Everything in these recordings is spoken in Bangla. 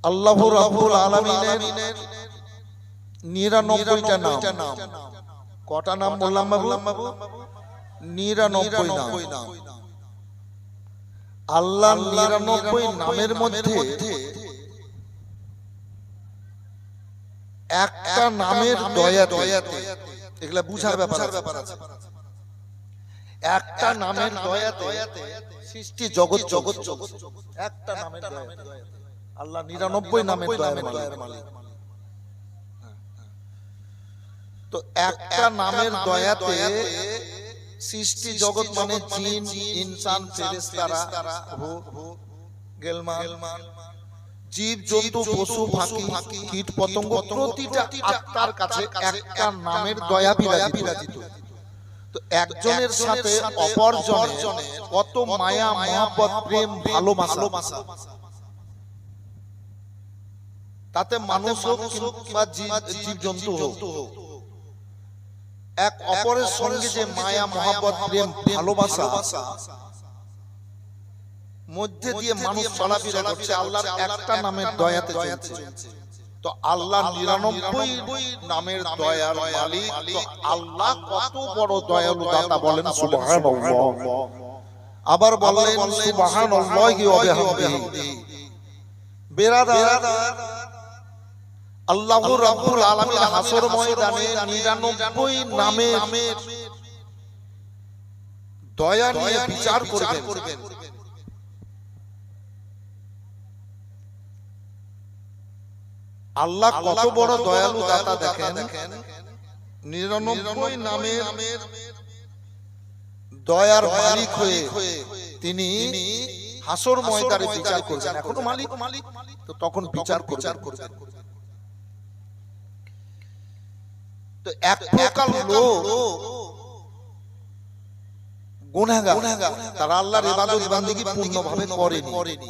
আল্লাহ রাব্বুল আলামিনের 99টা নাম। কটা নাম বললাম বাবু? 99 নাম। আল্লাহর 99 নামের মধ্যে একটা নামের দয়াতে, এগুলা বুঝার ব্যাপার আছে। একটা নামের দয়াতে সৃষ্টি জগৎ একটা নামের দয়াতে আল্লাহ 99 নামের দয়ার মালিক। তো একটা নামের দয়াতে সৃষ্টি জগৎ মানে জিন, ইনসান, ফেরেশতারা, গেলমান, জীব জন্তু, পশু পাখি, কীট পতঙ্গ, প্রতিটা আত্মার কাছে একটা নামের দয়া বিরাজিত। তো একজনের সাথে অপরজনের কত মায়া, মহব্বত, প্রেম, ভালোবাসা, তাতে মানুষ হোক কিংবা জীব জন্তু হোক, এক অপরের সঙ্গে যে মায়া, মহব্বত, প্রেম, ভালোবাসা মধ্যে দিয়ে মানুষ চলাফেরা করছে আল্লাহর একটা নামের দয়াতে চলছে। তো আল্লাহ 99 নামের দয়ার মালিক। তো আল্লাহ কত বড় দয়ালু দাতা বলেন সুবহানাল্লাহ। আবার বলেন সুবহানাল্লাহি ওয়া বিহামদিহি। বেরাদার, আল্লাহ রাব্বুল আলামিন হাসর ময়দানে 99 নামের দয়া নিয়ে বিচার করবেন। আল্লাহ কত বড় দয়ালু দাতা দেখেন, 99 নামের দয়ার মালিক হয়ে তিনি হাসর ময়দানে বিচার করবেন। এখনো মালিক, তো তখন বিচার করবেন। তো এক প্রকার লোক গুনাহগার, তারা আল্লাহর ইবাদত বান্দেগী পূর্ণভাবে করেনি,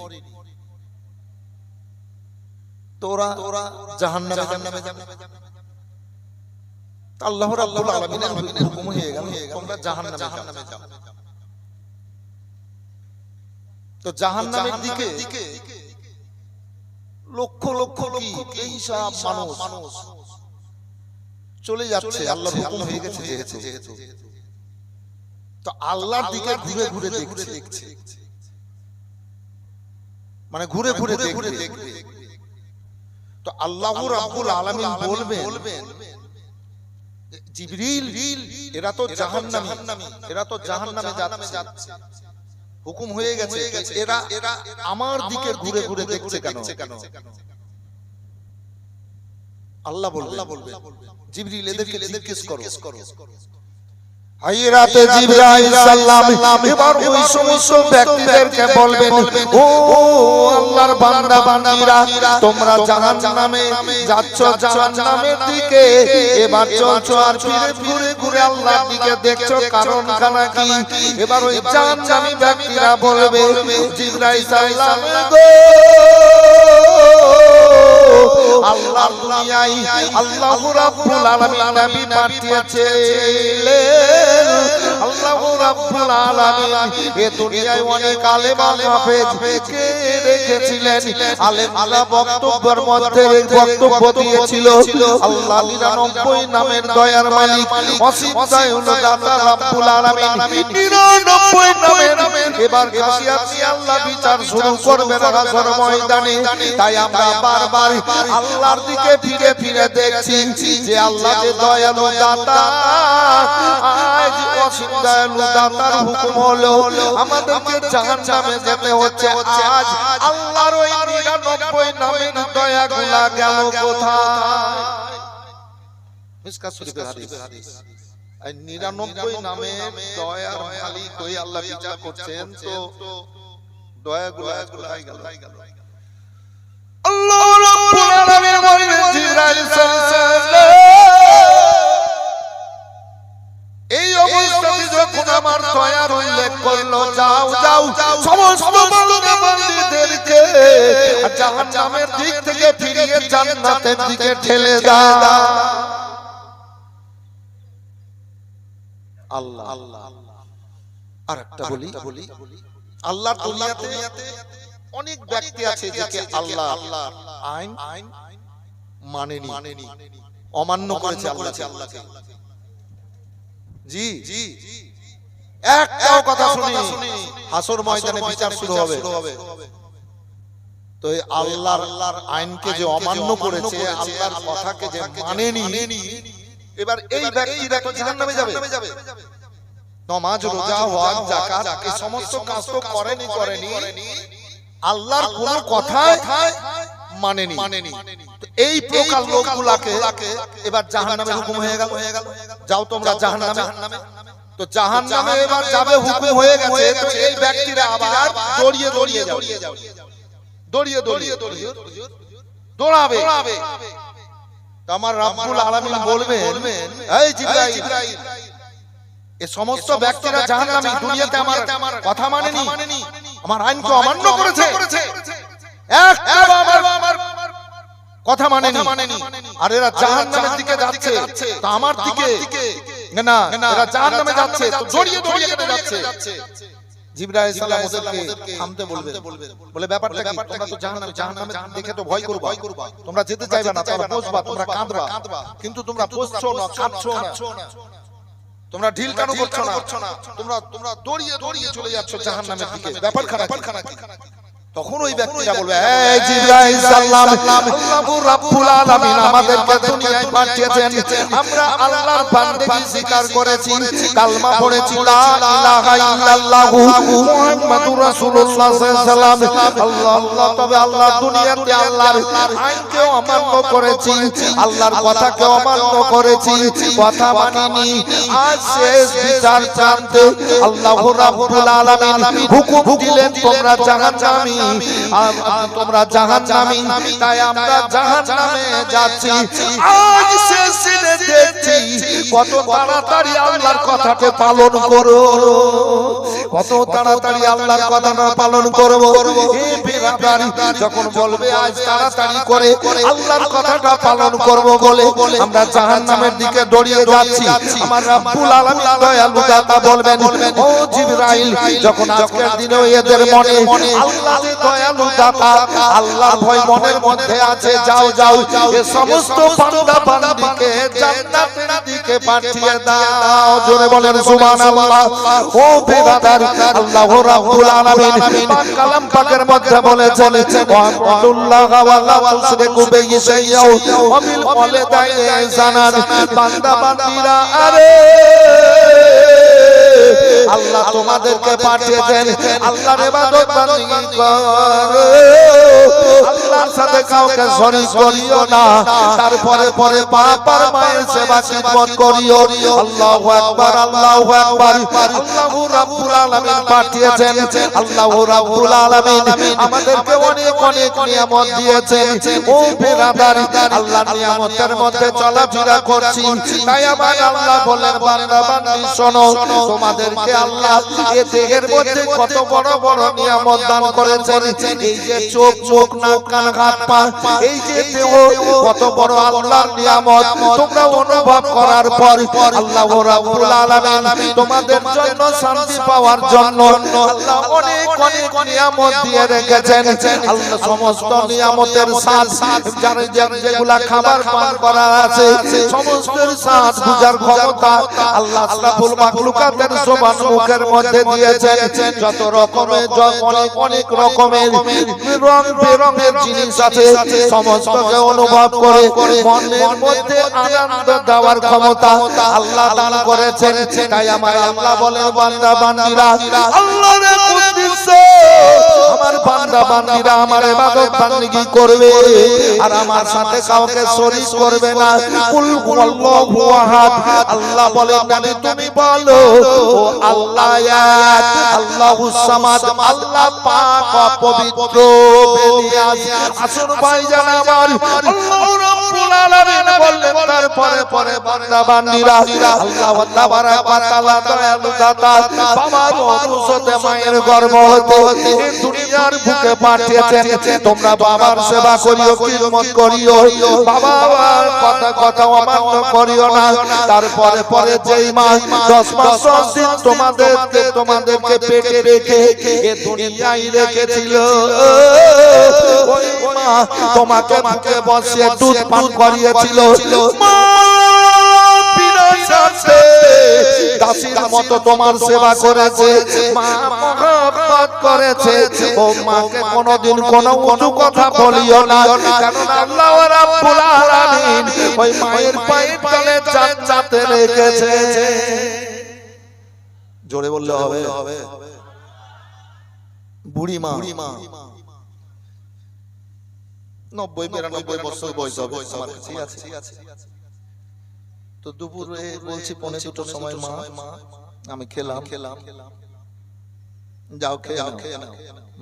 তোরা জাহান্নামে যাবে। আল্লাহ রাব্বুল আলামিনের হুকুম হয়ে গেল তোমরা জাহান্নামে যাও। তো জাহান্নামের দিকে লক্ষ লক্ষ বেহিসাব মানুষ চলে যাচ্ছে, আল্লাহর হুকুম হয়ে গেছে যেহেতু। তো আল্লাহর দিকে ঘুরে ঘুরে দেখছে, মানে ঘুরে ঘুরে দেখবে। তো আল্লাহ রাব্বুল আলামিন বলবেন জিবরিল, এরা তো জাহান্নামে যাচ্ছে, হুকুম হয়ে গেছে, এরা আমার দিকে ঘুরে ঘুরে দেখছে কেন? আল্লাহ বলবেন জিবরিল এদেরকে জিজ্ঞেস করো। হায়রাতে জিবরাইল সালাম এবার ওই সমস্ত ব্যক্তিদেরকে বলবেন, ও আল্লাহর বান্দা বান্দীরা, তোমরা জাহান্নামে যাচ্ছ, জাহান্নামের দিকে এবার চলছো, আর ঘুরে ঘুরে আল্লাহর দিকে দেখছো, কারণ খানা কি? এবার ওই জাহান্নামী ব্যক্তিরা বলবে, জিবরাইল সালাম গো, আল্লাহ দুনিয়ায় আল্লাহ রাব্বুল আলামিন নবী পাঠিয়েছিলেন। আল্লাহ রাব্বুল আলামিন এই দুনিয়ায় অনেক আলেম হাফেজ রেখেছিলেন। আলেমরা বক্তব্যের মধ্যে বক্তব্য দিয়েছিল আল্লাহ 99 নামের দয়ার মালিক, অসীম দয়ালু দাতা রাব্বুল আলামিন 99 নামের এবার কাশিয়াতি আল্লাহ বিচার শুরু করবেন হাসর ময়দানে। তাই আমরা বারবার আল্লাহর দিকে ফিরে ফিরে দেখছি যে আল্লাহ যে দয়ালু দাতা, আজ অসীম দয়ালু দাতার হুকুম হলো আমাদেরকে জাহান্নামে যেতে হচ্ছে। আজ আল্লাহর ওই 99 নামের দয়াগুলা গেল কোথায়? মিসকাত শরীফের হাদিস। এই 99 নামের দয়ার মালিক হয়ে আল্লাহ বিচার করছেন, তো দয়াগুলা কোথায় গেল? আল্লাহ রাব্বুল আলামিন বলেন জিবরাইল সাল্লাল্লাহু, এই অবস্থায় যখন আমার দয়ার উল্লেখ করলো, যাও সমস্ত বান্দাদেরকে জাহান্নামের দিক থেকে ফিরিয়ে জান্নাতের দিকে ঠেলে দাও। আল্লাহ আরেকটা বলি, আল্লাহ দুনিয়াতে অনেক ব্যক্তি আছে যাকে আল্লাহ আইন মানেনি, অমান্য করেছে আল্লাহকে। জি একটাও কথা শুনি হাসর ময়দানে বিচার শুরু হবে। তো আল্লাহর আইনকে যে অমান্য করেছে, আল্লাহর কথাকে যে মানেনি, এবার এই ব্যক্তিরা তো জাহান্নামে যাবে। নামাজ, রোজা, হজ, যাকাত এই সমস্ত কাজ তো করেনি, আল্লাহর কোন কথায় মানেনি। এই প্রকার লোকগুলাকে এবার জাহান্নামের হুকুম হয়ে গেল, যাও তোমরা জাহান্নামে। তো জাহান্নামে এবার যাবে, হুকুম হয়ে গেছে। তো এই ব্যক্তিরা আবার দৌড়িয়ে দৌড়াবে। আমার রব্বুল আলামিন বলবেন, এই জিবরাইল, এই সমস্ত ব্যক্তিরা জাহান্নামী, দুনিয়াতে আমার কথা মানেনি, আমার আইনকে অমান্য করেছে, একটাও আমার কথা মানেনি, আর এরা জাহান্নামের দিকে যাচ্ছে। তো আমার দিকে না, এরা জাহান্নামে যাচ্ছে, তো দৌড়িয়ে যাচ্ছে। জিবরাইল সালাম ওদেরকে থামতে বলে ব্যাপারটা কি? তোমরা তো জাহান্নামে দেখে তো ভয় করবা, তোমরা যেতে চাইবে না, তোমরা বসবা, তোমরা কাঁদবা, কিন্তু তোমরা বসছো না, কাঁদছো না, তোমরা ঢিল কেন করছো না? তোমরা দৌড়িয়ে চলে যাচ্ছ জাহান্নামের দিকে। ব্যাপার খারাপ কি? তখন ওই ব্যক্তিরা বলবে, এই জিবরাইল সালাম, আল্লাহু রাব্বুল আলামিন আমাদেরকে দুনিয়ায় পাঠিয়েছেন, আমরা আল্লাহর বান্দেগি স্বীকার করেছি, কালমা পড়েছি, লা ইলাহা ইল্লাল্লাহু মুহাম্মাদুর রাসূলুল্লাহ সাল্লাল্লাহু আলাইহি ওয়াসাল্লাম। আল্লাহ, তবে আল্লাহ দুনিয়াতে আল্লাহর আইনকে অমান্য করেছি, আল্লাহর কথাকে অমান্য করেছি, কথা মানিনি। আজ শেষ বিচার জানতে আল্লাহু রাব্বুল আলামিন হুকুম দিলেন, তোমরা জাহান্নামী, তোমরা জাহান্নামী। তাই আমরা জাহান্নামে যাচ্ছি। আজ শেষ দিনে দেখছি কত তাড়াতাড়ি আল্লাহর কথাকে পালন করো, কত তাড়াতাড়ি আল্লাহর কথাটা পালন করব। এই বিরাদারি যখন বলবে আজ তাড়াতাড়ি করে আল্লাহর কথাটা পালন করব বলে আমরা জাহান্নামের দিকে দৌড়িয়ে যাচ্ছি, আমার রব্বুল আলামিন দয়ালু দাতা বলবেন, ও জিবরাইল, যখন আজকের দিনে এদের মনে আল্লাহ দয়ালু দাতা, আল্লাহর ভয় মনের মধ্যে আছে, যাও এ সমস্ত বান্দা বান্দীকে জান্নাতের দিকে পাঠিয়ে দাও। জোরে বলেন সুবহানাল্লাহ। ও বিরাদার, আল্লাহ রাব্বুল আলামিন পাক কালাম পাকের মধ্যে বলেছেন, ওয়াল্লাহ ওয়ালা তুশরিকু বিহি শাইআও ওয়া বিল ওয়ালিদাইনি ইহসানান। বান্দা বান্দীরা, আরে আল্লাহ তোমাদেরকে পাঠিয়েছেন, আল্লাহর ইবাদত বন্দেগী করো, আল্লাহর সাথে কাউকে শরীক করিও না, তারপরে বাপ আর মায়ের সেবা খিদমত করিও। আল্লাহু আকবার, আল্লাহু আকবার। আল্লাহু রাব্বুল আলামিন পাঠিয়েছেন, আল্লাহু রাব্বুল আলামিন আমাদেরকে অনেক নিয়ামত দিয়েছেন। ও বিরাদার, আল্লাহর নিয়ামতের মধ্যে চলাফেরা করছি, তাই আমার আল্লাহ বলেন, বান্দা বান্দী শোনো, তোমাদেরকে আল্লাহ এ দেহের মধ্যে কত বড় বড় নিয়ামত দান করেছেন। এই যে চোখ, নাক, কান, হাত, পা, এই যে দেহ, কত বড় আল্লাহর নিয়ামত। তোমরা অনুভব করার পর আল্লাহ রাব্বুল আলামিন তোমাদের জন্য শান্তি পাওয়ার জন্য আল্লাহ অনেক নিয়ামত দিয়ে রেখেছেন। আল্লাহ সমস্ত নিয়ামতের স্বাদ, যেগুলা খাবার পান করার আছে, সমস্ত স্বাদ বুঝার ক্ষমতা আল্লাহ আশরাফুল মাখলুকাতের জবান মুখের মধ্যে দিয়েছেন। যত রকমের অনেক রকমের রং বেরঙের জিনিস আছে, সমস্তকে অনুভব করে মনের মধ্যে আনন্দ দেওয়ার ক্ষমতা আল্লাহ দান করেছেন। তাই আমার আল্লাহ বলেন, বান্দা বান্দীরা, আল্লাহর কুদরতে আমার বান্দা বান্দীরা আমার ইবাদত বন্দেগী করবে, আর আমার সাথে কাউকে শরীক করবে না। কুল হুয়াল্লাহু আহাদ। আল্লাহ বলেন, নবী তুমি বলো, ও আল্লাহ এক, আল্লাহুস সামাদ, আল্লাহ পাক পবিত্র বেনিয়াজ। আসুন ভাইজান আমার, আল্লাহ রাব্বুল আলামিন বললেন তারপরে পরে বান্দা বান্দীরা আল্লাহ তাবারাক ওয়া তাআলা দয়ালু দাতা বাবার অনুসতে মায়ের গর্ভ হতে দুনিয়ার বুকে পাঠিয়েছেন তোমরা বাবার সেবা করিও খিদমত করিও বাবার কথা অমান্য করিও না তারপরে পরে যেই মা 10 মাস 10 দিন তোমাদেরকে পেটে রেখে এ দুনিয়ায় রেখেছিল ওই মা তোমাকে মুখে বসিয়ে দুধ পান করিয়েছিল মা বিনা স্বার্থে দাসীর মতো তোমার সেবা করেছে মা মহব্বত করেছে ও মাকে কোনোদিন কোনো উঁচু কথা বলিও না কারণ আল্লাহ রাব্বুল আলামিন ওই মায়ের পায়ের তলে জান্নাতে রেখেছে জোরে বললে হবে বুড়ি মা 90-92 বছর বয়স হবে আমার ঠিক আছে তো দুপুরে বলছি 1:45 সময় মা আমি খেলাম যাও খেয়ে নাও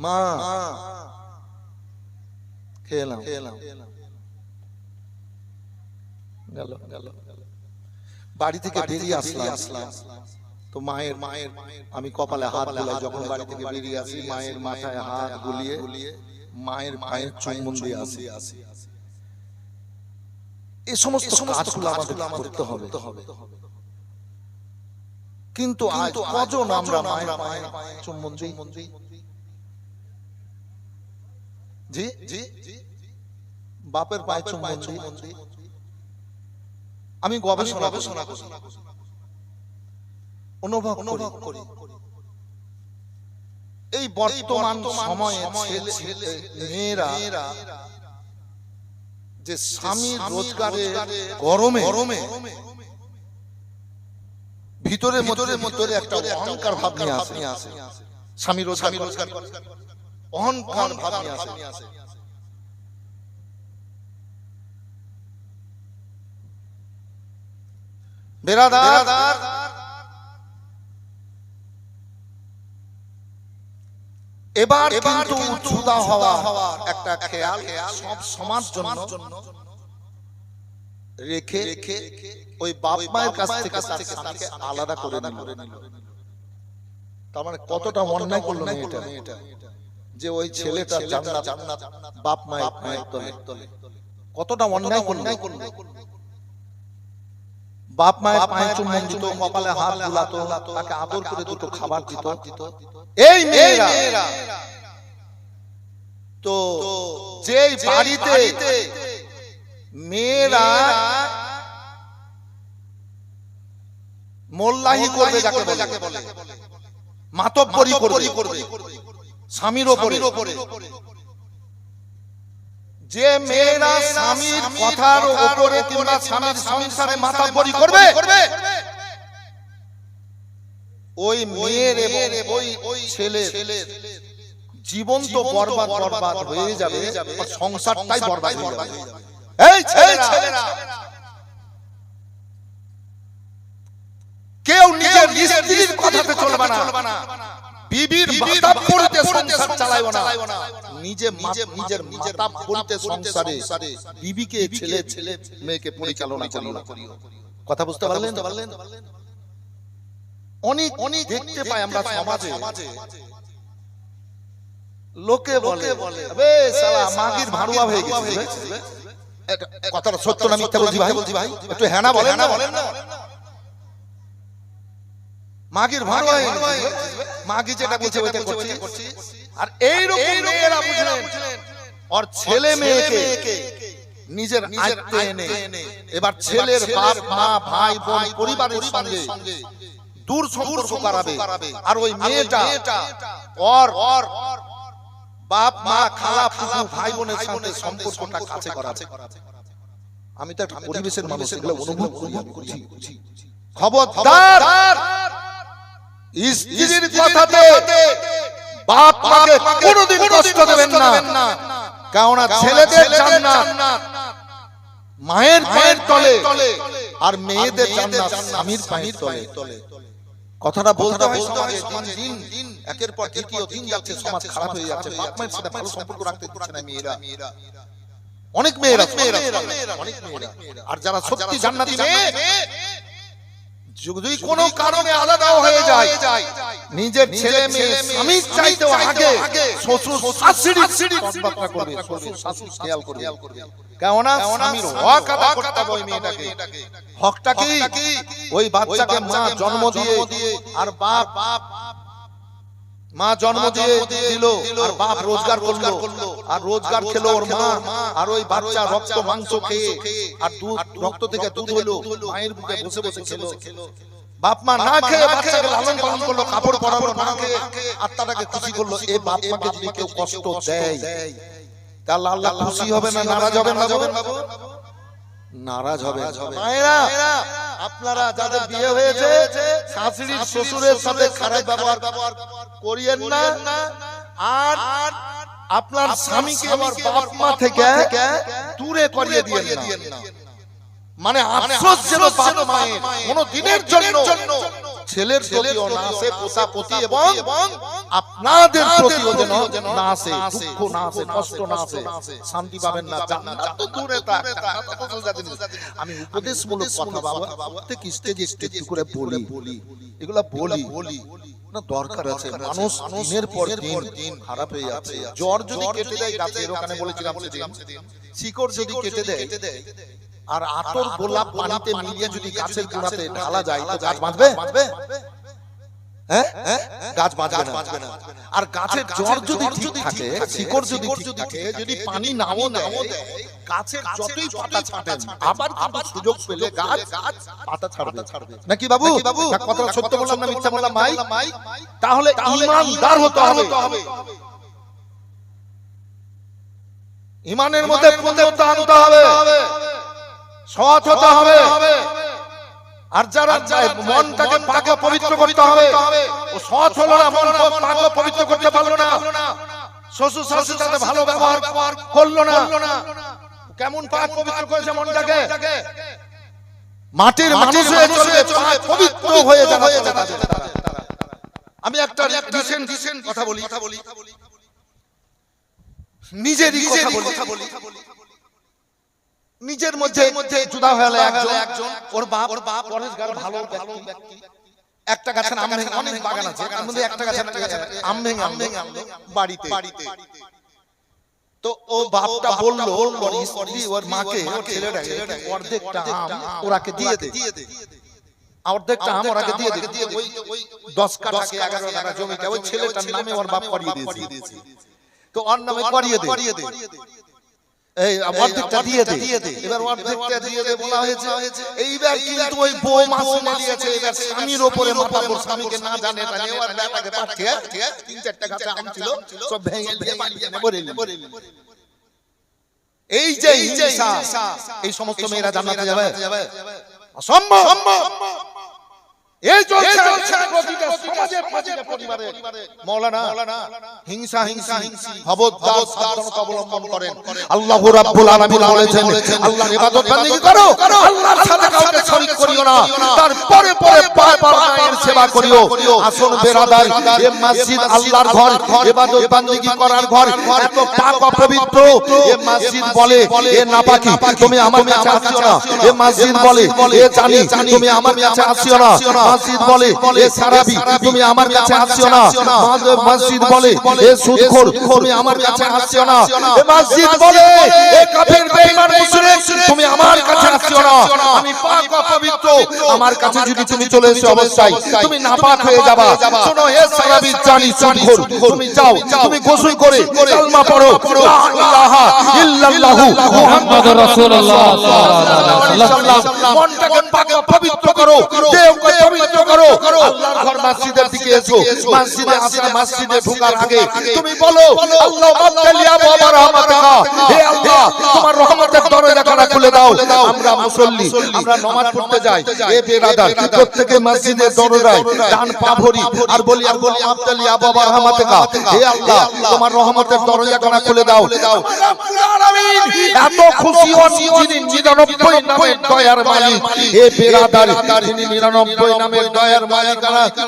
মা খেলাম গেল বাড়ি থেকে বেরিয়ে আসলাম তো মায়ের আমি কপালে হাত বুলাই যখন বাড়ি থেকে বেরিয়ে আসি মায়ের মাথায় হাত বুলিয়ে মায়ের পায়ে চুম্বন দিয়ে আসি এই সমস্ত কাজগুলো আমাদের করতে হবে কিন্তু আজ কজন আমরা মায়ের পায়ে চুম্বন দিই জি বাপের পায়ে চুম্বন দিই আমি গবেষণা অনুভব করি এই বর্তমান সময়ে মেয়েরা যে স্বামীর রোজগারে গরমে ভিতরে একটা অহংকার ভাব নিয়ে আসে স্বামী রোজগার অহংকার ভাব নিয়ে আসে বেরাদার এবার কিন্তু জুদা হওয়া একটা খেয়াল সব সমাজ জন্য রেখে ওই বাপ মায়ের কাছ থেকে তার স্বামীকে আলাদা করে নিল তার মানে কতটা অন্যায় করলো না এটা যে ওই ছেলেটা জান্নাত বাপ মায়ের তলে কতটা অন্যায় করলো বাপ মায়ের পায়ে চুম্বন দিত কপালে হাত বুলাতো তাকে আদর করে দুটো খাবার দিত এই মেয়েরা তো যেই বাড়িতে মেয়েরা মোল্লাহি করবে যাকে বলে মাতব্বরি করবে স্বামীর উপরে যে মেয়েরা স্বামীর কথার উপরে কিংবা স্বামীর সংসারে মাতব্বরি করবে ওই মেয়ের এবং ওই ছেলের জীবন তো বরবাদ হয়ে যাবে সংসারটাই বরবাদ হয়ে যাবে এই ছেলেরা কেউ নিজের স্ত্রীর কথাতে চলবে না বিবির মাতাব্বরিতে সংসার চালাইও না নিজের মাতাব্বরিতে সংসারে বিবিকে ছেলে মেয়েকে পরিচালনা করিও কথা বুঝতে পারলেন অনেক দেখতে পাই আমরা সমাজে লোকে বলে আবে শালা মাগির ভাড়ুয়া হয়ে গেছে কথাটা সত্য না মিথ্যা বলছি ভাই একটু হ্যাঁ না বলেন না মাগির ভাড়ুয়া হয়ে গেছে মাগি যেটা বলছে ওইটা করছি আর এই রকম মেয়েরা বুঝলেন আর ছেলে মেয়েকে নিজের আয়ত্তে এনে এবার ছেলের বাপ মা ভাই বোন পরিবারের সঙ্গে দূর সম্পর্ক করাবে আর ওই মেয়েটা ওর বাপ মা খালা ফুফু ভাই বোনের সঙ্গে সম্পর্কটা কাছে করাবে আমি তো একটা পরিবেশের মানুষ এগুলো অনুভব করি খবরদার স্ত্রীর কথাতে বাপ মাকে কোনোদিন কষ্ট দেবেন না কারণ ছেলেদের জান্নাত মায়ের পায়ের তলে আর মেয়েদের জান্নাত স্বামীর পায়ের তলে কথাটা বলতে হয় সমাজে দিন একের পর দ্বিতীয় দিন যাচ্ছে সমাজ খারাপ হয়ে যাচ্ছে বাপ মায়ের সাথে ভালো সম্পর্ক রাখতে পারছে না মেয়েরা অনেক মেয়েরা, আর যারা সত্যি জান্নাতি মেয়ে যদি কোনো কারণে আলাদাও হয়ে যায়, নিজের ছেলে মেয়ে স্বামীর চাইতেও আগে শ্বশুর শাশুড়ির কথাবার্তা করবে, শ্বশুর শাশুড়ি খেয়াল করবে। কেননা স্বামীর হক আদায় করতে হবে ওই মেয়েটাকে। হকটা কি? ওই বাচ্চাকে মা জন্ম দিয়ে আর বাপ মা জন্ম দিয়ে দিল আর বাপ রোজগার করলো আর রোজগার খেলো ওর মা, আর ওই বাচ্চা রক্ত মাংস খেয়ে আর দুধ রক্ত থেকে দুধ হলো মায়ের বুকে বসে বসে খেলো। বাপ মা না খেয়ে বাচ্চাকে লালন পালন করলো, কাপড় পরালো না খেয়ে, আত্মাটাকে খুশি করলো। এই বাপ মাকে যদি কেউ কষ্ট দেয় তাহলে আল্লাহ খুশি হবে না নারাজ হবে? নারাজ হবে। মায়েরা, আপনারা যাদের বিয়ে হয়েছে শাশুড়ি শ্বশুরের সাথে খারাপ ব্যবহার করিয়েন না, আর আপনার স্বামীকে আমার বাপ মা থেকে দূরে করিয়ে দিয়েন না। মানে আফসোস যেন বাপ মায়ের কোনো দিনের জন্য ছেলের প্রতিও না আসে, পোষা পতি এবং আপনাদের প্রতিও যেন না আসে, দুঃখ না আসে, কষ্ট না আসে, শান্তি পাবেন না। জান্নাত তো দূরে থাক, আমি উপদেশমূলক কথা বাবা প্রত্যেক স্টেজে স্টেজ করে বলি, এগুলা বলি না দরকার আছে। মানুষ দিনের পর দিন খারাপ হয়ে যাচ্ছে। জ্বর যদি কেটে দেয় গাছের, ওখানে বলেছিলাম সেদিন, শিকড় যদি কেটে দেয় আর আতর গোলাপ পানিতে মিলিয়ে যদি গাছের গোড়াতে ঢালা যায় তো গাছ বাঁচবে? গাছ বাঁচবে না। আর গাছের জড় যদি ঠিক থাকে, শিকড় যদি ঠিক থাকে, যদি পানি নাও দেয়, গাছের যতই পাতা ছাড়েন আবার সুযোগ পেলে গাছ পাতা ছাড়বে নাকি বাবু? কথা সত্য বললাম না মিথ্যা বললাম ভাই? তাহলে ঈমানদার হতে হবে, ঈমানের মধ্যে পূর্ণতা আনতে হবে, সৎ হতে হবে। আর যারা মনটাকে পাক পবিত্র করতে হবে, ও সৎ হলো না, মন পাক পবিত্র করতে পারলো না, শ্বশুর শাশুড়ির সাথে ভালো ব্যবহার করলো না, কেমন পাক পবিত্র করেছে মনটাকে? মাটির মানুষ হয়ে চলবে, পাক পবিত্র হয়ে যাবে। আমি একটা রিসেন্ট কথা বলি, নিজেরই কথা বলি। নিজের মধ্যে জুদা হয়ে একজন, ওর বাপ পরেশগার ভালো ব্যক্তি, একটা গাছের আম ভেঙে, অনেক বাগান আছে, তার মধ্যে একটা গাছের আম ভেঙে আনলো বাড়িতে। তো ও বাপটা বললো ওর স্ত্রী ওর মাকে, ওর ছেলেটাকে অর্ধেকটা আম ওরাকে দিয়ে দে, অর্ধেকটা আম ওরাকে দিয়ে দে। ওই 10 কাঠা 11 কাঠা জমিটা ওই ছেলেটার নামে ওর বাপ করিয়ে দিয়েছে। তো ওর নামে করিয়ে দে, এই অর্ধেকটা দিয়ে দে। এবার অর্ধেকটা দিয়ে দে বলা হয়েছে। এইবার কিন্তু ওই বউ মাছ নিয়েছে, এবার স্বামীর উপরে মাথা পড়, স্বামীকে না জানে তাহলে ওর বেটাকে পাঠিয়ে 3-4টা গাছে আম ছিল সব ভেঙে বাড়িয়ে বলে। এই যে হিংসা, এই সমস্ত মেয়েরা জান্নাতে যাবে? অসম্ভব। এই চলছে প্রতিটা সমাজের প্রতিটা পরিবারে। মাওলানা হিংসা খবরদার সাবধানতা অবলম্বন করেন। আল্লাহু রাব্বুল আলামিন বলেছেন আল্লাহর ইবাদত বندگی করো, আল্লাহর সাথে কাউকে শরীক করিও না, তারপরে পায় মায়ের সেবা করিও। আসুন বেরাদার, এই মসজিদ আল্লাহর ঘর, ইবাদত বندگی করার ঘর, এত পাক পবিত্র। এই মসজিদ বলে এ নাপাকি তুমি আমার কাছে আসিও না, এই মসজিদ বলে এ জানি তুমি আমার কাছে আসিও না, মসজিদ বলে এ সারাবি তুমি আমার কাছে আসিও না, মসজিদ বলে এ সুদখোর তুমি আমার কাছে আসিও না, এ মসজিদ বলে এ কাফের বেঈমান মুশরিক তুমি আমার কাছে আসিও না। আমি পাক ও পবিত্র, আমার কাছে যদি তুমি চলে এসো অবশ্যই তুমি নাপাক হয়ে যাবা। শোনো হে সারাবি জানি সুদখোর, তুমি যাও, তুমি গোসল করে কালমা পড়ো, লা ইলাহা ইল্লাল্লাহু মুহাম্মাদুর রাসূলুল্লাহ সাল্লাল্লাহু আলাইহি ওয়াসাল্লাম। মনটাকে পাক ও পবিত্র করো, দেহকে পবিত্র করো। আল্লাহর ঘর মসজিদের দিকে এসো, মসজিদে আসা মসজিদে ঢোকার আগে তুমি বলো আল্লাহুম্মা সাল্লি আলা মুহাম্মাদ, হে আল্লাহ তোমার রহমতের দরজা খুলে খুলে দাও। আমরা মুসল্লি, আমরা নামাজ পড়তে যাই, এ বেরাদার প্রত্যেকে মসজিদের দরজায় ডান পা ভরি আর বলি আব্দালি আবা রহমাতেকা, হে আল্লাহ তোমার রহমতের দরজাখানা খুলে দাও। এত খুশি হন যিনি 99 নামের দয়ার মালিক, হে বেরাদার যিনি 99 নামের দয়ার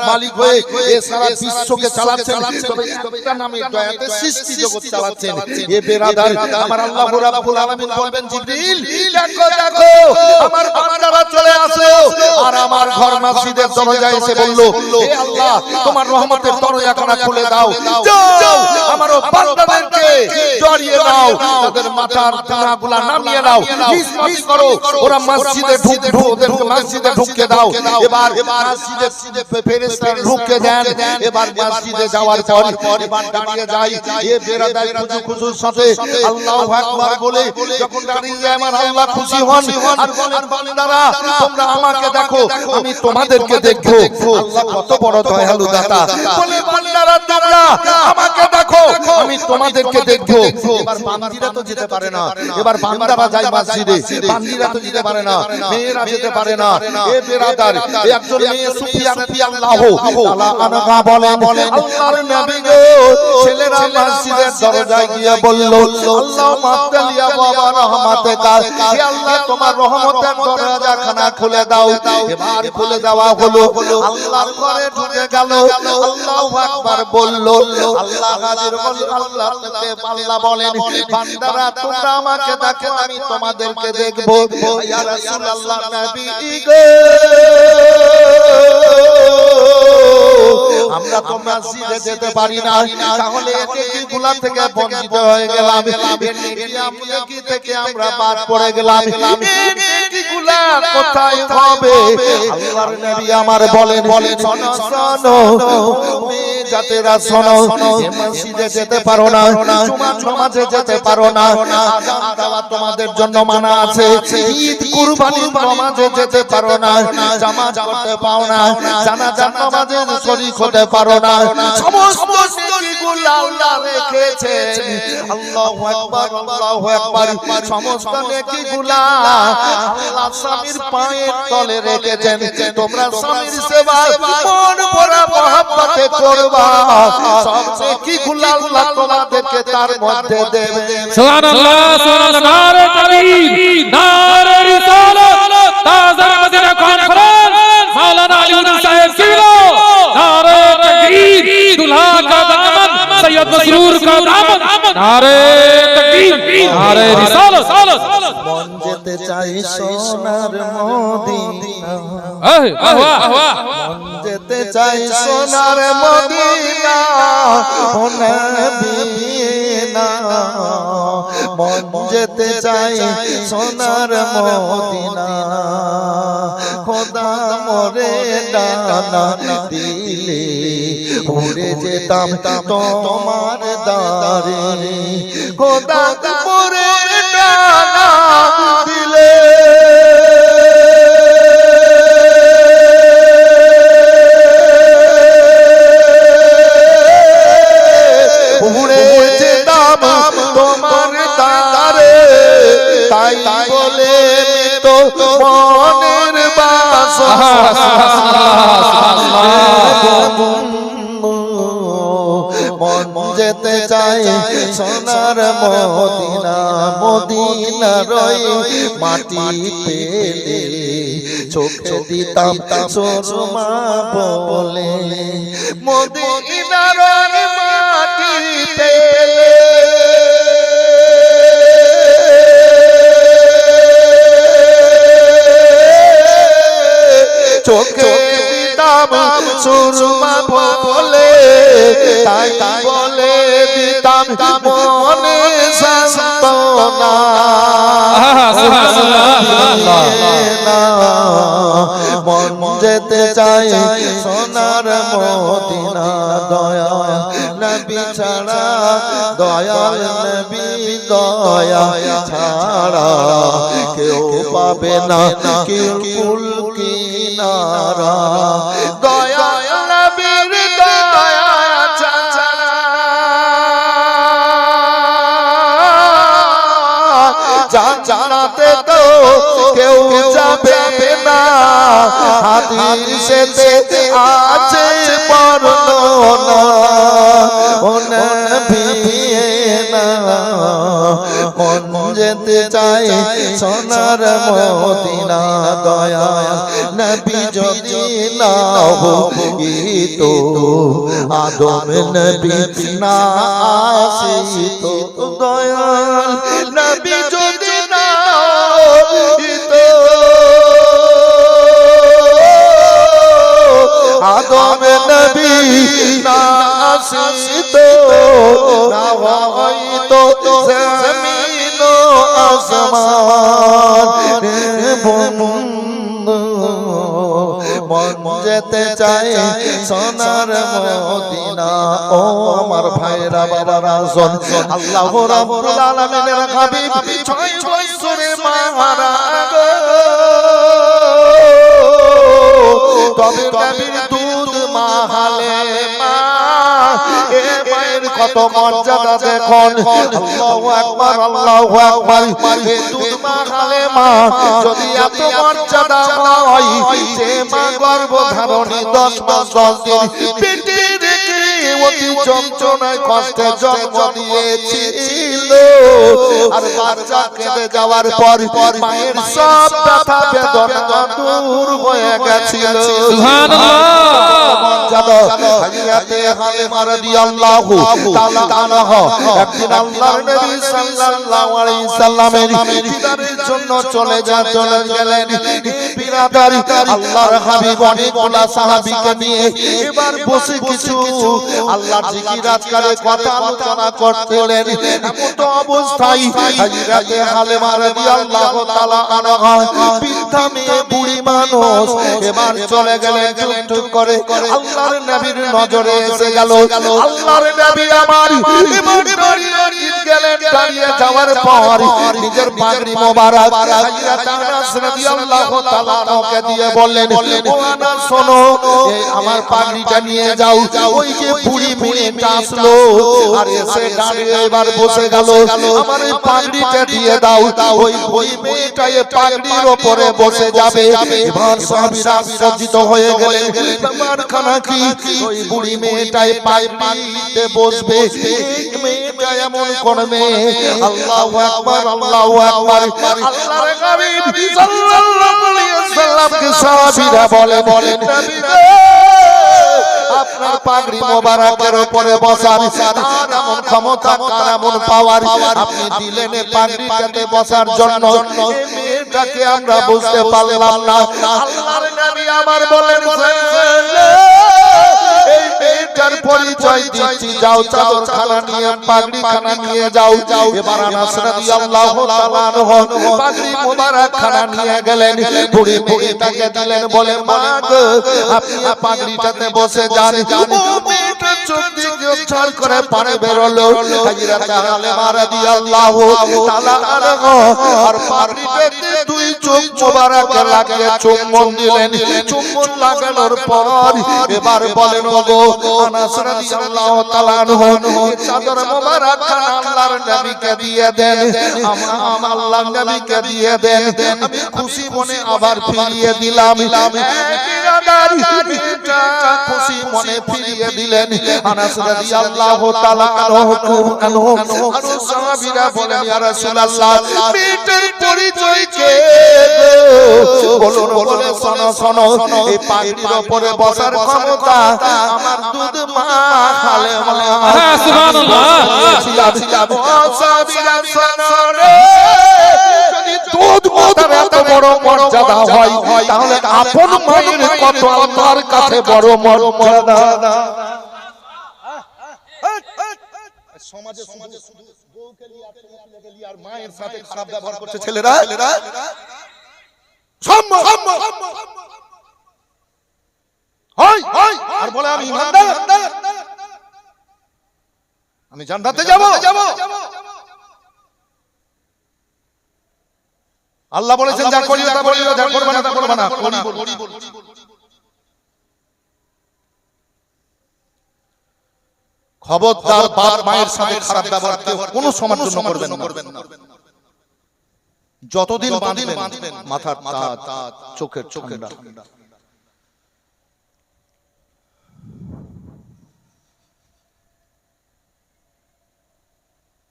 মালিক হয়ে এই সারা বিশ্বকে চালাচ্ছেন, তবে একটা নামের দয়াতে সৃষ্টি জগৎ চালাচ্ছেন। হে বেরাদার আমার আল্লাহ রাব্বুল আলামিন বলবেন জিবরিল দেখো দেখো আমার বান্দারা চলে আসো, আর আমার ঘর মসজিদের দরজায় এসে বলল হে আল্লাহ তোমার রহমতের দরজাখানা খুলে দাও, যাও আমার বান্দাদেরকে জড়িয়ে নাও, তাদের মাথার গুনাহগুলো নামিয়ে নাও, ইসমাত করো, ওরা মসজিদে ঢুকবে, ওদেরকে মসজিদে ঢুকতে দাও। এবার মসজিদে ফেরেশতারা ঢুকে দেন। এবার মসজিদে যাওয়ার পর এবার দাঁড়িয়ে যাই, এ বেরাদার খুশুর সাথে আল্লাহু আকবার বলে যখন দাঁড়িয়ে যায় আমার আল্লাহ খুশি হন আর বলেন বান্দারা তোমরা আমাকে দেখো আমি তোমাদেরকে দেখবো। আল্লাহ কত বড় দয়ালু দাতা, বলে বান্দারা তোমরা আমাকে দেখো আমি তোমাদেরকে দেখবো। এবার বান্দিরা তো যেতে পারে না, এবার বান্দারা যায় মসজিদে, বান্দিরা তো যেতে পারে না, মেয়েরা যেতে পারে না। এ বেরাদার একজন মেয়ে সুফিয়া রাদিয়াল্লাহু তাআলা আনহা বলেন আল্লাহর নবী গো ছেলেরা মসজিদের দরজায় গিয়ে বলল আল্লাহুম্মা আব্দালিয়া বাবা রহমাতেকা, হে আল্লাহ তোমার রহমতের দরজাখানা খুলে দাও। এবার খুলে দেওয়া হলো, আল্লাহর ঘরে ঢুকে গেল, আল্লাহু আকবার বলল, আল্লাহ হাজির হল, আল্লাহ থেকে আল্লাহ বলেন বান্দারা তোমরা আমাকে দেখো আমি তোমাদেরকে দেখবো। ইয়া রাসূলুল্লাহ নবী গো আমরা তো মসজিদে যেতে পারি না, তাহলে নেকি গুলা থেকে বঞ্চিত হয়ে গেলাম, নেকি থেকে আমরা বাদ পড়ে গেলাম, নেকি গুলা কোথায় হবে? আল্লাহর নবী আমার বলেন শোনো শোনো জাতেরা শোনো, মসজিদে যেতে পারো না, জুমার নামাজে যেতে পারো না, আযান দেওয়া তোমাদের জন্য মানা আছে, ঈদ কুরবানির নামাজে যেতে পারো না, জামাত পড়তে পাও না, জানাজার নামাজে শরীক হতে পারো না, সমস্ত নেকিগুলো আল্লাহ রেখেছেন। আল্লাহু আকবার আল্লাহু আকবার, সমস্ত নেকিগুলো আল্লাহ স্বামীর পায়ের তলে রেখেছেন। তোমরা স্বামীর সেবা মন ভরা মহব্বতে করবা, সব নেকিগুলো আল্লাহ তোমাদেরকে তার মধ্যে দেবেন। সুবহানাল্লাহ সুবহানাল্লাহ, নারে তাকবীর, নারে রিসালাত, তাজা মদিনা কনফারেন্স মাওলানা আলী উদ্দিন সাহেব কিবলা, নারে তাকবীর, দুলহা का दामन सैयद मसरूर का दामन, नारे तकबीर, नारे रिसालत। মন যেতে চাই সোনার মদিনা, মন যেতে চাই সোনার মদিনা, ও নবীনা মন যেতে চাই সোনার মদিনা, খোদা মোরে ডানা দিলে উড়ে যেতাম তোমার দারে, খোদা মোরে ডানা দিলে উড়ে যেতাম তোমার দারে, তাই বলে তো মনের বাসনা মন যেতে চাই সোনার মদিনা, মদিনা রই মাটি পেলে চোখে দিতাম সুরমা বলে, মদিনা রই মাটি পেলে চোখে দিতাম সুরমা বলে, তাই বলে দিতাম মনে সান্তনা। মন যেতে চাই সোনার মদিনা, দয়া নবী ছাড়া, দয়াল নবী দয়া ছাড়া কেউ পাবে না কুল কিনারা, দয়া নবীর দয়া ছাড়া জানাতে তো কেউ যাবে না হাদিসেতে আছে বর্ণনা ও নবী না মন যেতে চায় সোনার মদিনা দয়া নবী যদি না হইতো আদম নবী না আসিতো দয়াল নবী যদি না হইতো আদম নবী না আসিতো না হইতো জমিন ও আসমান মন যেতে চায় সোনার মদিনা ও আমার ভাইরা বাবারা শোন আল্লাহ রাব্বুল আলামিনের হাবিব 6 বছরে মারা গো তবে নবীর দুধ মাহালে মা এ মায়ের কত মর্যাদা দেখুন আল্লাহু আকবার আল্লাহু আকবার এ দুধ মাহালে মা যদি এত মর্যাদা হয় যে মা গর্ভধারণী 10 মাস 10 দিন পেটে রেখে অতি যন্ত্রণায় কষ্টে জন্ম দিয়েছিল আর বাচ্চা কেঁদে যাওয়ার পর মায়ের সব ব্যথা বেদনা দূর হয়ে গেছিল একদিন আল্লাহর নবী সাল্লাল্লাহু আলাইহি সাল্লামের দিদারের জন্য চলে গেলেন বিরাদারি আল্লাহর হাবিব অনেকগুলা সাহাবীকে নিয়ে এবার বসে কিছু আল্লাহর জিকির আজকারের কথা আলোচনা করতেলেন এমত অবস্থায় হযরতে হালিমা রাদিয়াল্লাহু তাআলা আনহা বৃদ্ধা মেয়ে বুড়ি মানুষ এবার চলে গেলেন টুক করে আল্লাহর নবীর নজরে এসে গেল আল্লাহর নবী আমার এবার দাঁড়িয়ে গেলেন দাঁড়িয়ে যাওয়ার পর নিজের পাগড়ি মোবারক হযরত আনাস রাদিয়াল্লাহু তাআলা আনহুকে দিয়ে বললেন ও আনাস শোনো এই আমার পাগড়িটা নিয়ে যাও ওই যে বুড়ি মেয়েটা আসলো আর এসে দাঁড়িয়ে এবার বসে গেল আমার এই পাগড়িটা দিয়ে দাও ওই মেয়েটা এই পাগড়ির উপরে বসে যাবে এবার সাহাবীরা আশ্চর্যিত হয়ে গেলেন ব্যাপার খানা কি ওই বুড়ি মেয়েটা এই পাগড়িতে বসবে এই মেয়েটা এমন কোন মেয়ে আল্লাহু আকবার আল্লাহু আকবার আল্লাহর হাবিব সাল্লাল্লাহু আলাইহি ওয়াসাল্লামকে সাহাবীরা বলেন নবী গো আপনার পাগড়ি মোবারকের উপরে বসার তার এমন ক্ষমতা কার এমন পাওয়ার আপনি দিলেন এই পাগড়িটাতে বসার জন্য এই মেয়েটাকে আমরা বুঝতে পারলাম না আল্লাহর নবী আমার বলেন এই মেয়েটার পরিচয় দিচ্ছি যাও চাদর খানা নিয়ে পাগড়ি খানা নিয়ে যাও এবার আনাস রাদিয়াল্লাহু তাআলা আনহু পাগড়ি মোবারক খানা নিয়ে গেলেন বুড়ি মেয়েটাকে দিলেন বলে মা গো আপনি পাগড়িটাতে বসে যান ও মেয়েটা চোখ দিয়ে ঝাল করে পানি বেরোলো হযরত হালিমা রাদিয়াল্লাহু তাআলা আনহা আর পাগড়িটাতে দুই চোখ মোবারক লাগিয়ে চুম্বন দিলেন চুম্বন লাগানোর পর এবার বলেন ওগো আনাস রাদিয়াল্লাহু তাআলা আনহু চাদর মোবারক খানা আল্লাহর নবীকে দিয়ে দেন আমার আল্লাহর নবীকে দিয়ে দেন আমি খুশি মনে আবার ফিরিয়ে দিলাম এটা খুশি মনে ফিরিয়ে দিলেন আনাস রাদিয়াল্লাহু তাআলা আনহু আর সাহাবীরা বলেন ইয়া রাসূলুল্লাহ মেয়েটার পরিচয় কে বলুন শোনো এই পাগড়ির উপরে বসার ক্ষমতা আমার দুধ মা হালিমা সুবহানাল্লাহ সাহাবীরা শোনো রে যদি দুধ মাতার এত বড় মর্যাদা হয় তাহলে আপন মায়ের কত আল্লাহর কাছে বড় মর্যাদা সমাজে শুধু বউকে নিয়ে আর ছেলেকে নিয়ে আর মায়ের সাথে খারাপ ব্যবহার করছে ছেলেরা আর বলে আমি ইমানদার আমি জান্নাতে যাব আল্লাহ বলেছেন যা করিও তা বলিও যা করবে না তা করবে না খবরদার বাপ মায়ের সাথে খারাপ ব্যবহার কেউ কোনো সময়ের জন্য করবেন না যতদিন বাঁধবেন মাথার তাজ, চোখের ঠান্ডা।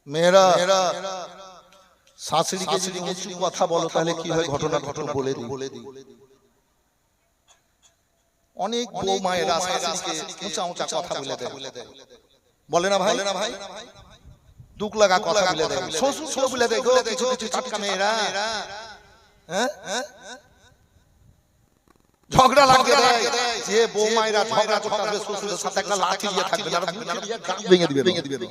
মেয়েরা শাশুড়িকে যদি কিছু কথা বলো তাহলে কি হয় ঘটনা বলে দিই। অনেক বউ মায়েরা শাশুড়িকে উঁচা উঁচা কথা বলে দেয়, বলে না ভাই? দুঃখ লাগা কথা বলে দেয়, শ্বশুর বলে দেয়, কিছু কিছু টাটকা মেয়েরা হ্যাঁ ঝগড়া লাগিয়ে দেয়। যে বউ মায়েরা ঝগড়া করতে আসবে শ্বশুরের সাথে একটা লাঠি দিয়ে থাকবে, ভেঙে দিবে।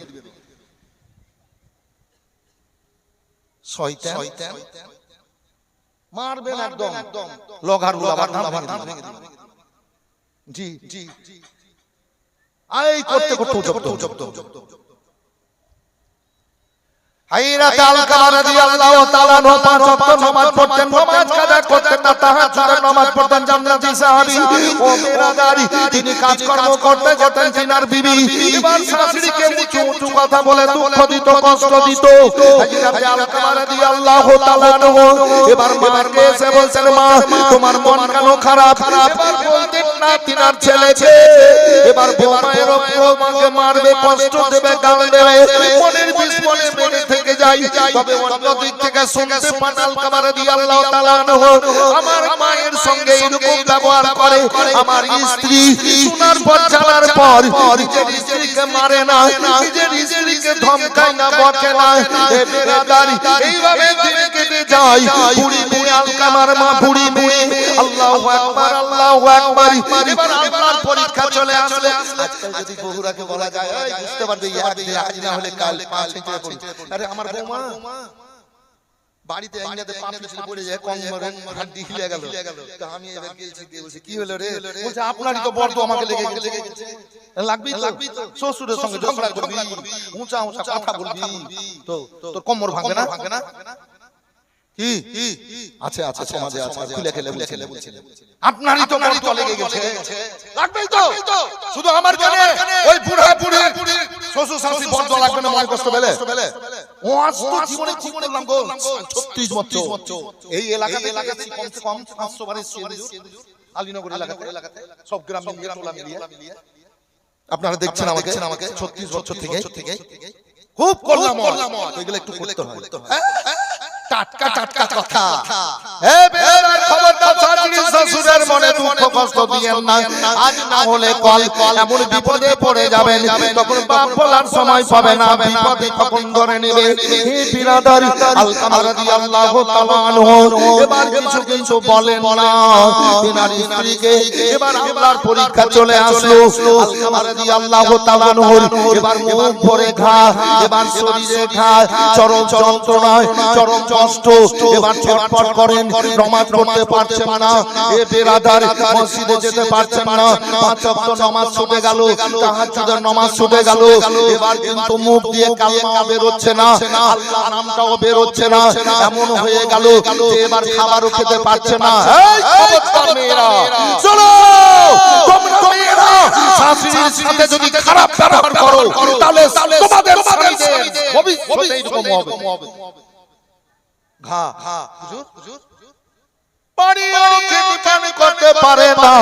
শয়তান মারবেন একদম, লগার উলাবার ভেঙে দিবে। জি এই করতে জব্দ হাইরাতে আলকামা রাদিয়াল্লাহু তাআলা পাঁচ ওয়াক্ত নামাজ পড়তেন, নামাজ কাজা করতেন না, তাহাজ্জুদের নামাজ পড়তেন। জান্নাতি সাহাবী ও বেরাদারি, তিনি কাজকর্ম করতে যেতেন তিনার বিবি এবার শাশুড়িকে উঁচু কথা বলে দুঃখ দিত, কষ্ট দিত। হাইরাতে আলকামা রাদিয়াল্লাহু তাআলা এবার মাকে এসে বলছেন, মা তোমার মন কেন খারাপ? এবার বলতেন না তিনার ছেলেকে এবার বউমায়ের মাকে মারবে, কষ্ট দেবে, গাল দেবে, মনের বিষ মনে থেকে যাই। তবে অন্য দিক থেকে শুনতে পান আলকামা রাদিয়াল্লাহু তাআলা আনহু আমার মায়ের সঙ্গে এরকম ব্যবহার করে। আমার স্ত্রী শোনার পর জানার পর নিজের স্ত্রীকে মারে না, নিজের স্ত্রীকে ধমকায় না, বকে না। এ বেরাদারি এইভাবে দিন কেটে যায়। বুড়ি মেয়ে আলকামার মা, বুড়ি মেয়ে। আল্লাহু আকবার, আল্লাহু আকবার। এবার আল্লাহর পরীক্ষা চলে আসলে আজকাল যদি বহুরাকে বলা যায় এই বুঝতে পারবে আজ না হলে কাল 5 মিনিটে পড়ি। আরে আমার বৌমা বাড়িতে আইনাতে পা পিছলে পড়ে যায়, কোমরের হাড়ি হিলে গেল। তো আমি এবার গেলছি, বলছি কি হলো রে? বলছে আপনারই তো বর্দ আমাকে লেগে গেছে। লাগবি তো শ্বশুরের সঙ্গে ঝগড়া করবি, উঁচা কথা বলবি তো তোর কোমর ভাঙবে না? কি আচ্ছা সমাজে আছে, খুলে খেলে বলছে আপনারই তো বর্দ লেগে গেছে, লাগবেই তো। শুধু আমার কেন ওই বুড়া শ্বশুর শাশুড়ি বর্দ লাগবে না, মনে কষ্ট পেলে ও আজ তো জীবনে কি করলাম গো 36 বছর এই এলাকাতে কমসে কম 500 বারের আলীনগর এলাকাতে সব গ্রাম মিলিয়ে টোলা মিলিয়ে আপনারা দেখছেন আমাকে 36 বছর থেকে খুব করলাম। এগুলো একটু করতে হয়, টাটকা কথা। হে বেরাদার খবরদার শাশুড়ি শ্বশুরের মনে দুঃখ কষ্ট দিয়েন না, আজ না হলে কাল এমন বিপদে পড়ে যাবেন, তখন বাপ বলার সময় পাবে না, বিপদে তখন ধরে নেবে। হে বেরাদার আলকামা রাদিয়াল্লাহু তাআলা আনহু এবার কিছু বলেন না তিনার স্ত্রীকে। এবার আল্লাহর পরীক্ষা চলে আসলো। আলকামা রাদিয়াল্লাহু তাআলা আনহু এবার মুখ ভরে ঘা, এবার শরীরে ঘা, চরম যন্ত্রণায়, চরম কষ্ট। এবার ছটফট করেন, নামাজ পড়তে পারছেন না। এ বেরাদার মসজিদে যেতে পারছেন না, 5 ওয়াক্ত নামাজ ছুটে গেল, তাহাজ্জুদের নামাজ ছুটে গেল। এবার কিন্তু মুখ দিয়ে কালেমা বের হচ্ছে না, আল্লাহর নামটাও বের হচ্ছে না। এমন হয়ে গেল যে এবার খাবারও খেতে পারছে না। এই খবরদার মেয়েরা চলো, তোমরা মেয়েরা শাশুড়ির সাথে যদি খারাপ ব্যবহার করো তাহলে তোমাদের স্বামীদের ভবিষ্যতে এরকম হবে। ঘা হুজুর পানিও খেতে করতে পারে না।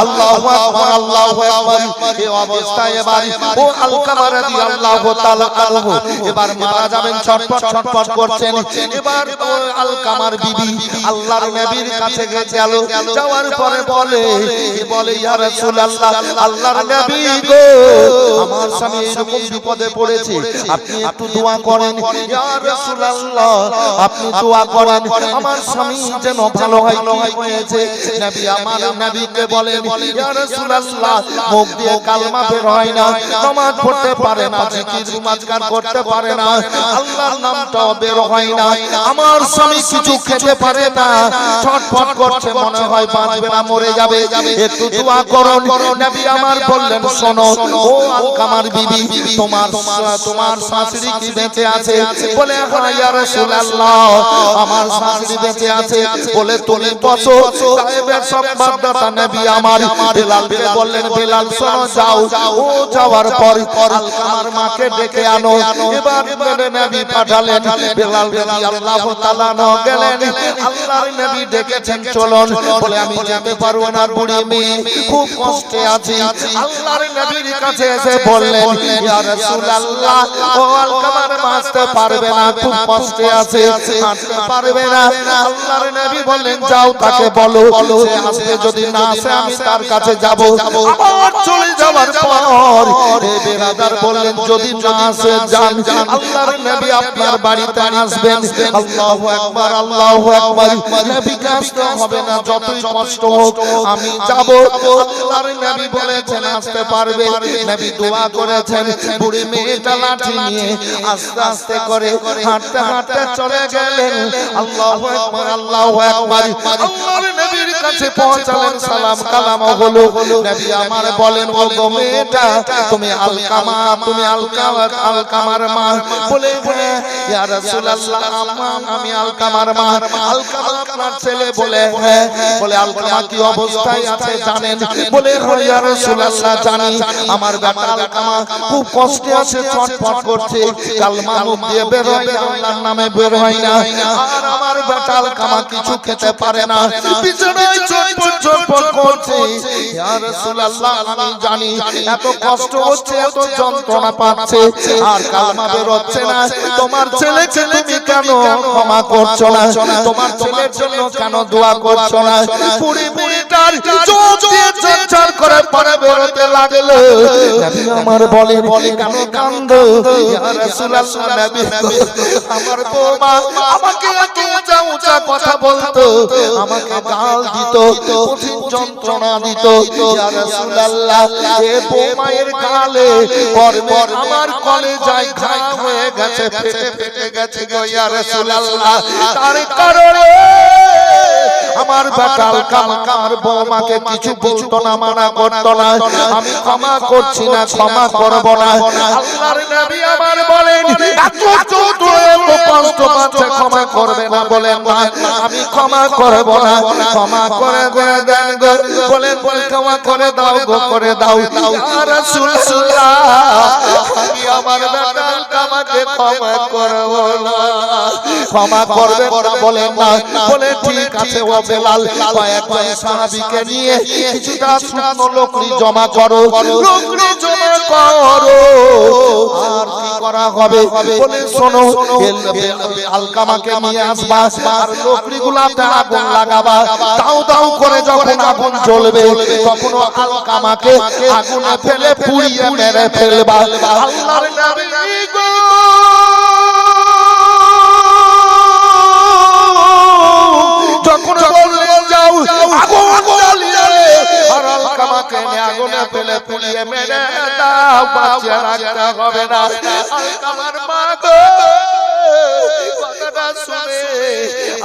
আল্লাহু আকবার, আল্লাহু আকবার। এই অবস্থায় এবার ও আলকামা রাদিয়াল্লাহু তাআলা আনহু এবার মারা যাবেন, ছটফট করছেন। এবার ও আলকামার বিবি আল্লাহর নবীর কাছে গেল, যাওয়ার পরে বলে ইয়া রাসূলুল্লাহ, আল্লাহর নবী গো আমার স্বামী এরকম বিপদে পড়েছে, আপনি একটু দোয়া করেন। ইয়া রাসূলুল্লাহ আপনি দোয়া করেন আমার স্বামী যেন ভালো হয়। হয়েছে নবী আমার নবীকে বলেন ইয়া রাসূলুল্লাহ মুখ দিয়ে কালেমা বের হয় না, নামাজ পড়তে পারে না, জিকির মুমাজকার করতে পারে না, আল্লাহর নামটাও বের হয় না, আমার স্বামী কিছু খেতে পারে না, ছটফট করছে, মনে হয় বাঁচবে না, মরে যাবে, একটু দোয়া করুন। নবী আমার বললেন শোনো ও আলকামার বিবি, তোমার শাশুড়ি কি বেঁচে আছে? বলে হ্যাঁ ইয়া রাসূলুল্লাহ আমার শাশুড়ি বেঁচে আছে। বলে তুমি তুমি বসো। গায়েবের সংবাদদাতা নবী আমার বেলালকে বললেন, বেলাল শোনো, যাও। ও যাওয়ার পর আলকামার মাকে ডেকে আনো। এবার নবী পাঠালেন, বেলাল রাদিয়াল্লাহু তাআলা গেলেন। আল্লাহর নবী ডেকেছেন, চলুন। বলে আমি যেতে পারবো না, বুড়ি মেয়ে, খুব কষ্টে আছি। আল্লাহর নবীর কাছে এসে বললেন, ইয়া রাসূলুল্লাহ, ও আলকামার মা আসতে পারবে না, খুব কষ্টে আছে, হাঁটতে পারবে না। আল্লাহর নবী বললেন, যাও তাকে বলো, সে আসবে, যদি না আসে আমি তার কাছে যাব। আবার চলে যাওয়ার পর এই বেরাদার বললেন, যদি না আসে যান, আল্লাহর নবী আপনার বাড়িতে আসবেন। আল্লাহু আকবার, আল্লাহু আকবার। নবীকে আসতে হবে না, যতই কষ্ট হোক আমি যাব। আল্লাহর নবী বলেছেন আসতে পারবে। নবী দোয়া করেছেন। বুড়ি মেয়েটা লাঠি নিয়ে আস্তে আস্তে করে হাঁটতে হাঁটতে চলে গেলেন। আল্লাহু আকবার, আল্লাহু আকবার। আল্লাহর নবীর কাছে পৌঁছালেন, সালাম কালাম হলো। নবী আমার বলেন, ও গো মেয়েটা, তুমি আলকামা, তুমি আলকামার মা? বলে, হ্যাঁ ইয়া রাসূলুল্লাহ, আমি আলকামার মা। আলকামা আপনার ছেলে? বলে, হ্যাঁ। বলে, আলকামা কি অবস্থায় আছে জানেন? বলে, হ্যাঁ ইয়া রাসূলুল্লাহ, জানি। আমার বেটা আলকামা খুব কষ্টে আছে, ছটফট করছে, কালমা মুখ দিয়ে বের হয় না, আল্লাহর নামে বের হয় না। আর আমার বেটা আলকামা কিছু খেতে পারে না, বিছানায় ছটফট করছে। ইয়া রাসূলুল্লাহ, আমি জানি এত কষ্ট হচ্ছে, এত যন্ত্রণা পাচ্ছে, আর কালমা বের হচ্ছে না। তোমার ছেলেকে তুমি কেন ক্ষমা করছো না? তোমার ছেলের জন্য কেন দোয়া করছো না? পুরি মেয়েটার চোখ দিয়ে ঝরঝর করে পানি বেরোতে লাগলো। নবী আমার বলেন, কেন কান্দো? ইয়া রাসূলুল্লাহ, নবী আমার বৌমা আমাকে এত উঁচা উঁচা কথা বলতো, আমাকে গাল দিত, কঠিন যন্ত্রণা দিত। ইয়া রাসূলুল্লাহ, এ বৌমায়ের গালে পরনে আমার কলেজায় ঘা হয়ে গেছে, ফেটে গেছে গো ইয়া রাসূলুল্লাহ। তার কারণে আমার বেটা আলকামা আমার বৌমাকে কিছু বলতো না, মানা করতো না। আমি ক্ষমা করছি না, ক্ষমা করব না। আল্লাহর নবী আমার বলেন, এত কষ্ট পাচ্ছে, ক্ষমা করবে না? বলেন না, আমি ক্ষমা করব না। ক্ষমা করে দেন গো। বলেন, ক্ষমা করে দাও গো, করে দাও। ইয়া রাসূলুল্লাহ, আমি আমার বেটা আলকামাকে ক্ষমা করব না। ক্ষমা করবেন না? বলেন না। বলে, ঠিক আছে ও বেলাল, কয়েকজন সাহাবীকে নিয়ে কিছুটা শুকনো লকড়ি জমা করো, লকড়ি জমা করো। আর কি করা হবে? বলে, শোনো, আলকামাকে নিয়ে আসবা, আর লকড়িগুলাতে আগুন লাগাবা। দাও দাও করে যখন আগুন জ্বলবে, তখন আলকামাকে আগুনে ফেলে পুড়িয়ে মেরে ফেলবা। আল্লাহর নবী গো, যখন বললেন যাও আগুন জ্বালিয়ে আর আলকামাকে আগুনে ফেলে পুড়িয়ে মেরে দাও, বাঁচিয়ে রাখতে হবে না। আলকামার মা গো, কথাটা শুনে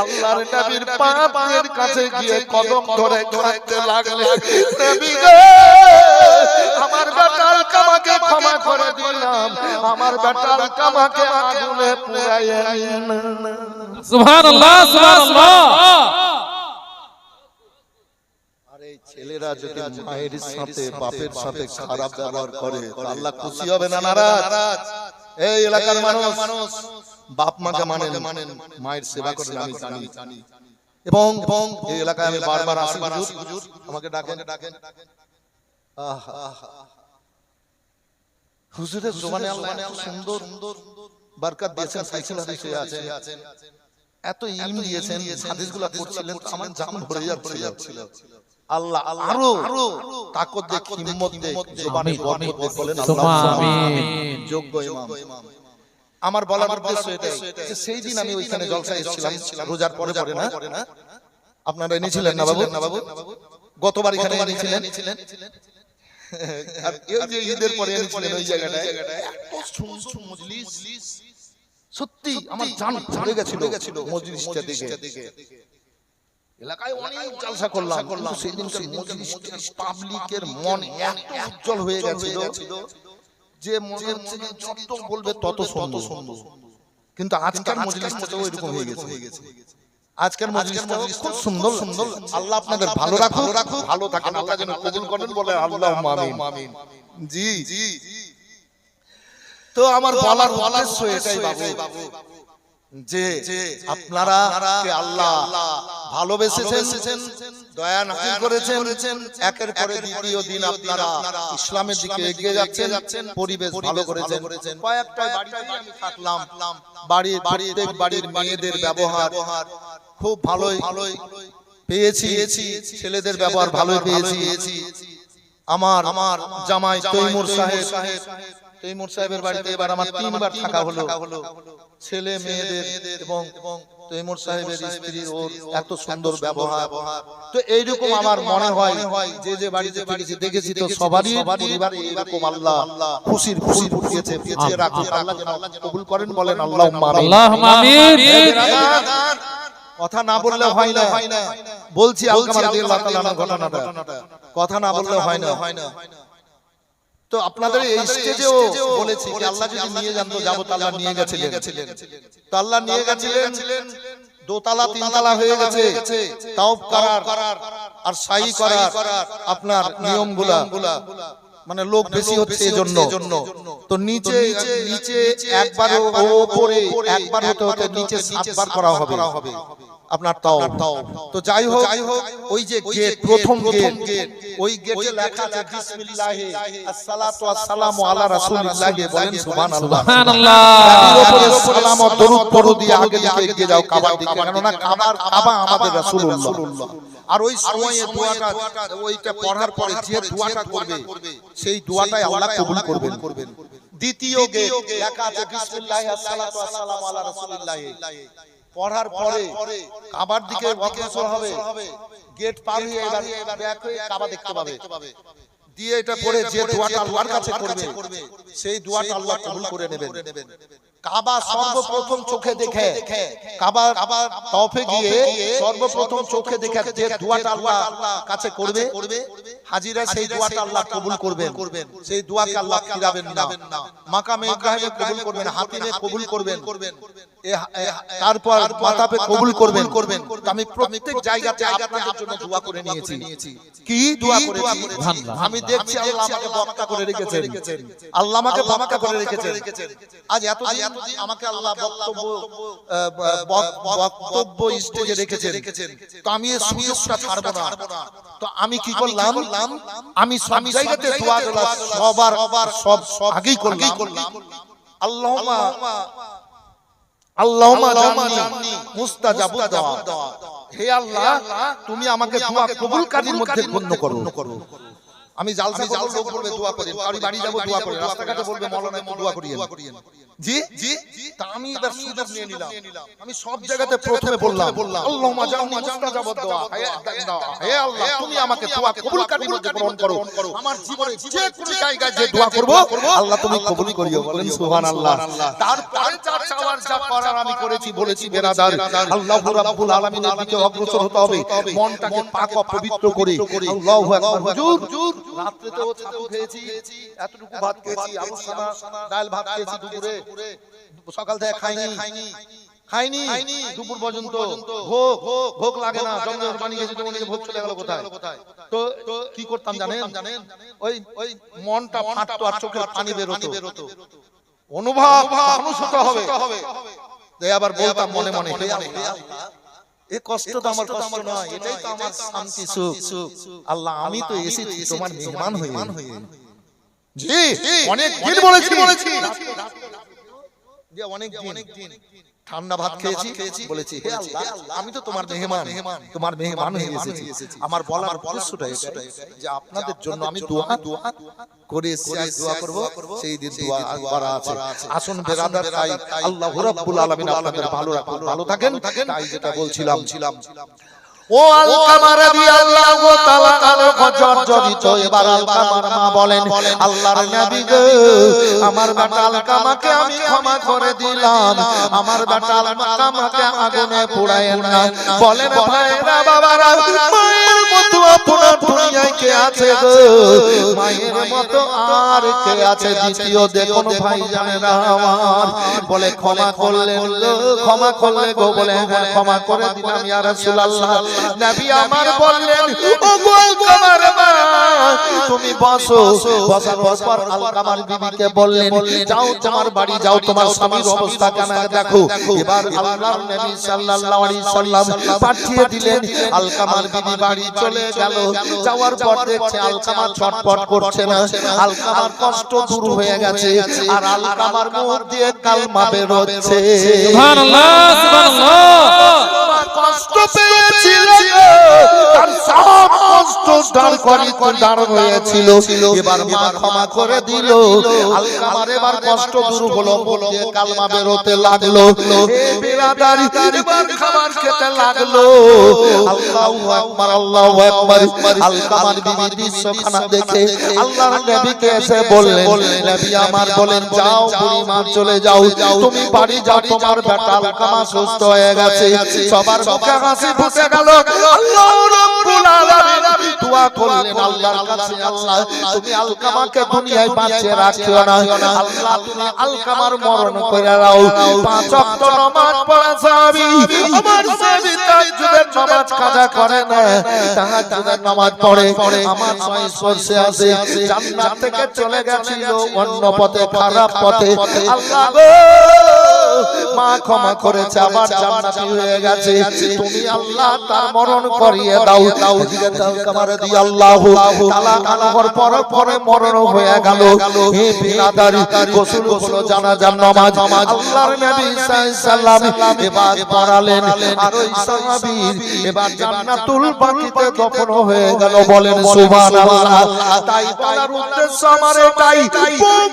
আল্লাহর নবীর পায়ের কাছে গিয়ে কদম ধরে কাঁদতে লাগলেন। নবী গো, আমার বেটা আলকামাকে ক্ষমা করে দিলাম, আমার বেটা আলকামাকে আগুনে পুড়াইয়া নিন। সুবহানাল্লাহ, সুবহানাল্লাহ। আরে ছেলেরা যদি মায়ের সাথে বাপের সাথে খারাপ ব্যবহার করে, আল্লাহ খুশি হবে না নারাজ? এই এলাকার মানুষ বাপ মাকে মানেন, মায়ের সেবা করেন, আমি জানি। এবং এই এলাকায় আমি বারবার আসি, হুজুর আমাকে ডাকেন। হুজুরের জবানে আল্লাহ এত সুন্দর বরকত দিয়েছেন, সাইকেল হাদিসে আছে, এত ইলম দিয়েছেন, হাদিসগুলো পড়ছিলেন তো আমার জান ভরে যাচ্ছিল। আল্লাহ আরো তাকত দে, হিম্মত দে, জবানে বরকত বলেন আমিন। যোগ্য ইমাম। আমার বলার উদ্দেশ্য এটাই যে সেই দিন আমি ওইখানে জলসায় এসেছিলাম, রোজার পরে না? আপনারা এনেছিলেন না বাবু? গতবার এখানে এনেছিলেন, আর এই যে ঈদের পরে এনেছিলেন ওই জায়গাটায়, এত সুন্দর মজলিস, সত্যি আমার জান ভরে গেছিল মজলিসটা দেখে। এলাকায় অনেক জলসা করলাম, কিন্তু সেই দিনকার মজলিসটা পাবলিকের মন এত উজ্জ্বল হয়ে গেছিল যে মনে হচ্ছে যত বলবে তত সুন্দর। কিন্তু আজকাল মজলিসটা তো এরকম হয়ে গেছে। আজকের মজলিসটা খুব সুন্দর সুন্দর। আল্লাহ আপনাদের ভালো রাখুক, ভালো থাকেন, আল্লাহ যেন কবুল করেন, বলে আল্লাহুম্মা আমিন। জি জি। তো আমার বলার উদ্দেশ্য এটাই বাবু, যে আপনারা কে আল্লাহ ভালোবেসেছেন, দয়া নাযিল করেছেন, একের পরে দ্বিতীয় দিন আপনারা ইসলামের দিকে এগিয়ে যাচ্ছেন, পরিবেশ ভালো করেছেন। কয়েকটা বাড়িতে আমি থাকলাম, প্রত্যেক বাড়ির মেয়েদের ব্যবহার খুব ভালোই পেয়েছি, ছেলেদের ব্যবহার ভালোই পেয়েছি। আমার জামাই তৈমুর সাহেবের বাড়িতে এবার আমার 3 বার থাকা হলো। ছেলে মেয়েদের এবং তৈমুর সাহেবের স্ত্রীর ওর এত সুন্দর ব্যবহার। তো এইরকম আমার মনে হয় যে বাড়িতে ফিরেছি দেখেছি, তো সবারই পরিবারে এরকম আল্লাহ খুশির ফুল ফুটিয়েছে। পিছিয়ে রাখুন, আল্লাহ যেন কবুল করেন, বলেন আল্লাহুম্মা আমিন। আল্লাহুম্মা আমিন। কথা না বললে হয় না, বলছি আলকামা রাদিয়াল্লাহু তাআলা আনহু ঘটনাটা, কথা না বললে হয় না। তো আপনাদের এই স্টেজেও বলেছি যে আল্লাহ যদি নিয়ে যান তো যাবো, তো আল্লাহ নিয়ে গেছিলেন। তো আল্লাহ নিয়ে গেছিলেন, 2 তালা 3 তালা হয়ে গেছে। তাওব করার আর সাই করার আপনার নিয়মগুলা, মানে লোক বেশি হচ্ছে এজন্য। তো নিচে একবার, উপরে একবার হতে নিচে 7 বার করা হবে আপনার তাওব। তো যাই হোক, ওই যে গেট, প্রথম গেট, ওই গেটে লেখা আছে বিসমিল্লাহি আসসালাতু ওয়াসসালামু আলা রাসূলিল্লাহ, বলেন সুবহানাল্লাহ। নবীর উপরে সালাম ও দরুদ পড়ো দিয়ে আগে দিকে এগিয়ে যাও কাবার দিকে, কেননা কাবা আমাদের রাসূলুল্লাহ। আর ওই সময়ে দোয়াটা, ওইটা পড়ার পরে যে দোয়াটা করবে সেই দোয়াটাই আল্লাহ কবুল করবেন। দ্বিতীয় গেট লেখা আছে বিসমিল্লাহি আসসালাতু ওয়াসসালামু আলা রাসূলিল্লাহ, পড়ার পরে কাবার দিকে অগ্রসর হবে। গেট পার হয়ে এবার ব্যাক হয়ে কাবা দেখতে পাবে, দিয়ে এটা পড়ে যে দোয়াটা আল্লাহর কাছে করবে সেই দোয়াটা আল্লাহ কবুল করে নেবেন। কাবা সর্বপ্রথম চোখে দেখে, কাবা তওফে গিয়ে সর্বপ্রথম চোখে দেখে যে দোয়াটা আল্লাহ কাছে করবে হাজিরা, সেই দোয়াটা আল্লাহ কবুল করবেন। সেই দোয়াকে আল্লাহ ফিরাবেন না, মাকামে ইব্রাহিমে কবুল করবেন, হাতিমে কবুল করবেন, তারপর মাতাপে কবুল করবেন। আমি প্রত্যেক জায়গাতে আপনাদের জন্য দোয়া করে নিয়েছি। কি দোয়া করেছি আমি দেখছি, আল্লাহ আমাকে বক্তা করে রেখেছেন, আল্লাহ আমাকে বক্তা করে রেখেছেন। আজ এতদিন আমাকে আল্লাহ বক্তব্য স্টেজে রেখেছেন, তো আমি এই সুযোগটা ছাড়বো না। তো আমি কি করলাম, আমি সব জায়গাতে দোয়াগুলো সব আগেই করলাম। আল্লাহুম্মা জান্নি মুস্তাজাবুদ দুআ, হে আল্লাহ তুমি আমাকে দোয়া কবুলকারীর মধ্যে গণ্য করো। আমি জালসা করব, লোক বলবে দোয়া করেন, কারি বাড়ি যাব দোয়া করেন, রাস্তাঘাটে বলবে মাওলানা দোয়া করিয়েন। জি তা আমি এবার সুযোগ নিয়ে নিলাম। আমি সব জায়গাতে প্রথমে বললাম আল্লাহুম্মা জান্নি মুস্তাজাবুদ দুআ, হে আল্লাহ তুমি আমাকে দোয়া কবুলকারীর মধ্যে গ্রহণ করো। আমার জীবনে যে কোনো জায়গায় যে দোয়া করব আল্লাহ তুমি কবুল করিও, বলেন সুবহানাল্লাহ। তারপরে যা চাওয়ার যা করার আমি করেছি, বলেছি বেরাদার আল্লাহু রাব্বুল আলামিনের দিকে অগ্রসর হতে হবে, মনটাকে পাক ও পবিত্র করে। আল্লাহু আকবার। হুজুর রাত্রিতেও ছাতু খেয়েছি, এতটুকু ভাত খেয়েছি, আলু সানা ডাল ভাত খেয়েছি, দুপুরে সকাল থেকে খাইনি দুপুর পর্যন্ত। ভোগ লাগে না, জঙ্গলের পানি খেয়েছি, তো মনে ভোগ চলে গেল কোথায়। তো কি করতাম জানেন, ওই মনটা ফাটতো আর চোখের পানি বেরোতো, অনুভব মানুষ হতে হবে। আবার বলতাম মনে মনে, হে আল্লাহ এই কষ্ট তো আমার কষ্ট নয়, এটাই তো আমার শান্তি সুখ। আল্লাহ আমি তো এসেছি তোমার মেহমান হয়ে। জি অনেক দিন বলেছি যে অনেক দিন ঠান্ডা ভাত খেয়েছি, বলেছি হে আল্লাহ আমি তো তোমার মেহমান হয়ে এসেছি। আমার বলার উদ্দেশ্যটা এটাই যে আপনাদের জন্য আমি দোয়া করে এসেছি, দোয়া করব, সেই দিন দোয়া করা আছে। আসুন বেরাদার, তাই আল্লাহ রাব্বুল আলামিন আপনাদের ভালো রাখুন, ভালো থাকেন। তাই যেটা বলছিলাম, ও আলকামা রাদিয়াল্লাহু তাআলা আনহু জর্জরিত। এবার আলকামার মা বলেন আল্লাহর নবী গো, আমার বেটা আলকামাকে আমি ক্ষমা করে দিলাম, আমার বেটা আলকামাকে আগুনে পোড়ায়েন না। বলেন ভাইরা বাবারা, মায়ের মতো আপনার দুনিয়ায় কে আছে গো? মায়ের মতো আর কে আছে দ্বিতীয়? দেখুন ভাই জানেরা আমার, বলে ক্ষমা করলেন গো, ক্ষমা করলে গো, বলে হ্যাঁ ক্ষমা করে দিলাম ইয়া রাসূলুল্লাহ। নবী আমার বললেন, ও গো আলকামার মা, তুমি বসো। বসার পর আলকামার বিবিকে বললেন, যাও তোমার বাড়ি যাও, তোমার স্বামীর অবস্থা কেমন দেখো। এবার আল্লাহর নবী সাল্লাল্লাহু আলাইহি সাল্লাম পাঠিয়ে দিলেন। আলকামার বিবি বাড়ি চলে গেল। যাওয়ার পর দেখছে আলকামা ছটফট করছে না, আলকামার কষ্ট দূর হয়ে গেছে, আর আলকামার মুখ দিয়ে কালমা বের হচ্ছে। সুবহানাল্লাহ, সুবহানাল্লাহ। কষ্ট পেয়েছিল, তার সব কষ্ট দাঁড় হয়েছিল। এবার মা ক্ষমা করে দিল। আলকামার এবার কষ্ট দূর হলো, বলে কালমা বেরোতে লাগলো। হে বিরাদারি, এবার খাবার খেতে লাগলো। আল্লাহু আকবার, আল্লাহু আকবার। আলকামার বিবি দৃশ্যখানা দেখে আল্লাহর নবীকে এসে বললেন, নবী আমার বলেন, যাও বুড়িমা চলে যাও, তুমি বাড়ি যাও, তোমার বেটা আলকামা সুস্থ হয়ে গেছে। সবার মুখে হাসি ফুটে গেল। আল্লাহ রাব্বুল আলামিন দোয়া করলেন আল্লাহর কাছে, আল্লাহ তুমি আলকামাকে দুনিয়ায় বাঁচিয়ে রাখিও না, আল্লাহ তুমি আলকামার মরণ করে দাও। পাঁচ ওয়াক্ত নামাজ পড়া সাহাবী, আমার সাহাবী তাহাজ্জুদের নামাজ কাজা করে না, তাহাজ্জুদের নামাজ পড়ে, আমার সংস্পর্শে আসে, জান্নাত থেকে চলে গেছিল অন্য পথে, খারাপ পথে। আল্লাহ গো, মা ক্ষমা করেছে, আবার জান্নাতি হয়ে গেছে, তুমি আল্লাহ তার মরণ করিয়ে দাও। আলকামা রাদিয়াল্লাহু তাআলা আনহুর পরে মরণ হয়ে গেল। হে বিরাদারি, গোসল হলো, জানাজার নামাজ আল্লাহর নবী সাল্লাল্লাহু আলাইহি সাল্লাম এবার পড়ালেন, আর ওই সাহাবী এবার জান্নাতুল বাকিতে দফন হয়ে গেল। বলেন সুবহানাল্লাহ। তাই বলার উদ্দেশ্য আমার এটাই,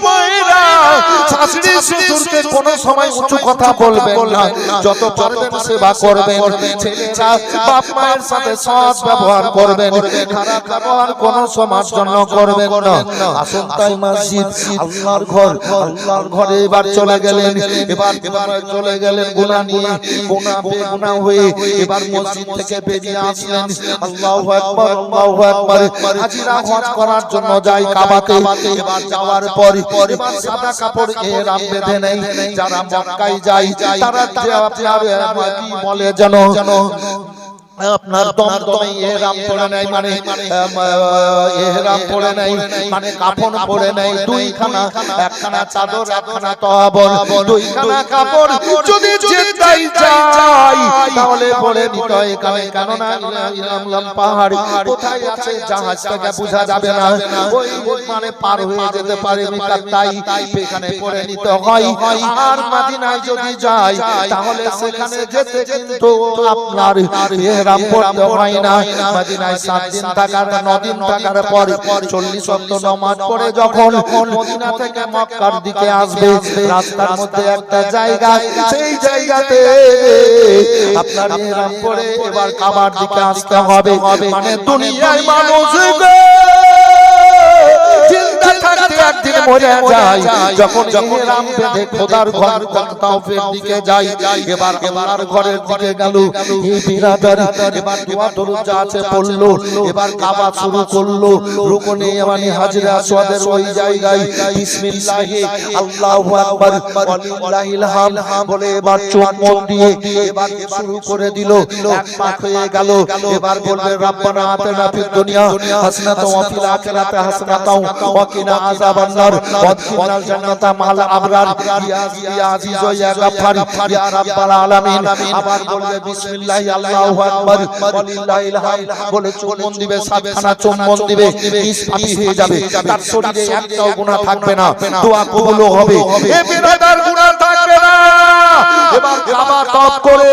বউয়েরা শাশুড়ি শ্বশুরকে কোনো সময় উঁচু কথা বলবেন না, যত পারবেন সেবা করবেন। ছেলেরা বাপ মায়ের সাথে সৎ ব্যবহার করবেন, খারাপ ব্যবহার কোনো সময়ের জন্য করবেন না। আসুন তাই মসজিদ আল্লাহর ঘর, আল্লাহর ঘরে এবার চলে গেলেন। এবার চলে গেলেন গুনাহ নিয়ে, গুনাহ হয়ে এবার মসজিদ থেকে বেরিয়ে আসলেন। আল্লাহু আকবার, আল্লাহু আকবার। হাজিরা হজ করার জন্য যায় কাবাতে। এবার যাওয়ার পর এবার সাদা কাপড় ইহরাম বেঁধে নেয়। যারা মক্কায় যায় তারা আপনার কি বলে জানো, আপনার দমদমে ইহরাম পরে নাই, মানে ইহরাম পরে নাই, মানে কাফন পরে নাই। দুইখানা, একখানা চাদর, একখানা তওয়াবর, দুইখানা কাপড় যদি যেটাই যায় তাহলে পরে নিতে হয়। কেননা ইরামলাম পাহাড় কোথায় আছে জাহাজ থেকে বোঝা যাবে না, ওই মানে পার হয়ে যেতে পারে, তাই এখানে পরে নিতে হয়। আর মদিনায় যদি যায় তাহলে সেখানে যেতে কিন্তু আপনার ইহরাম পড়তে হয় না। মদিনায় 7 দিন থাকার, 9 দিন থাকার পর 40 ওয়াক্ত নামাজ পড়ে যখন মদিনা থেকে মক্কার দিকে আসবে, রাস্তার মধ্যে একটা জায়গা, সেই জায়গাতে আপনার ইহরাম পড়ে এবার কাবার দিকে আসতে হবে। মানে দুনিয়ায় মানুষ একদিন মরে যায়, যখন ইহরাম বেঁধে খোদার ঘর তাওফের দিকে যায়, এবার আল্লাহর ঘরের দিকে গেল। এই বিরাদার এবার দোয়া দরুদ যা আছে পড়লো, এবার কাবা শুরু করলো। রুকনে ইয়ামানি হাজরে আসওয়াদের ওই জায়গায় বিসমিল্লাহ আল্লাহু আকবার ওয়ালিল্লাহিল হামদ বলে এবার চুম্বন দিয়ে এবার শুরু করে দিল। এক পাক হয়ে গেল। এবার বলবে রব্বানা আতিনা ফিদ দুনিয়া হাসানাতাও ওয়া ফিল আখিরাতি হাসানাতাও ওয়া কিনা আযাবান নার ওয়াদখিলনাল জান্নাতা মাল আবরার ইয়া আজিজ ইয়া গাফফার ইয়া রাব্বাল আলামিন। আবার বলবে বিসমিল্লাহ আল্লাহু আকবার ওয়ালিল্লাহিল হামদ বলে চুম্বন দিবে, সাতখানা চুম্বন দিবে, নিষ্পাপী হয়ে যাবে, তার শরীরে একটাও গুনাহ থাকবে না, দোয়া কবুল হবে। এ বিরাদার গুনাহ থাকবে না। এবার কাবা তওয়াফ করে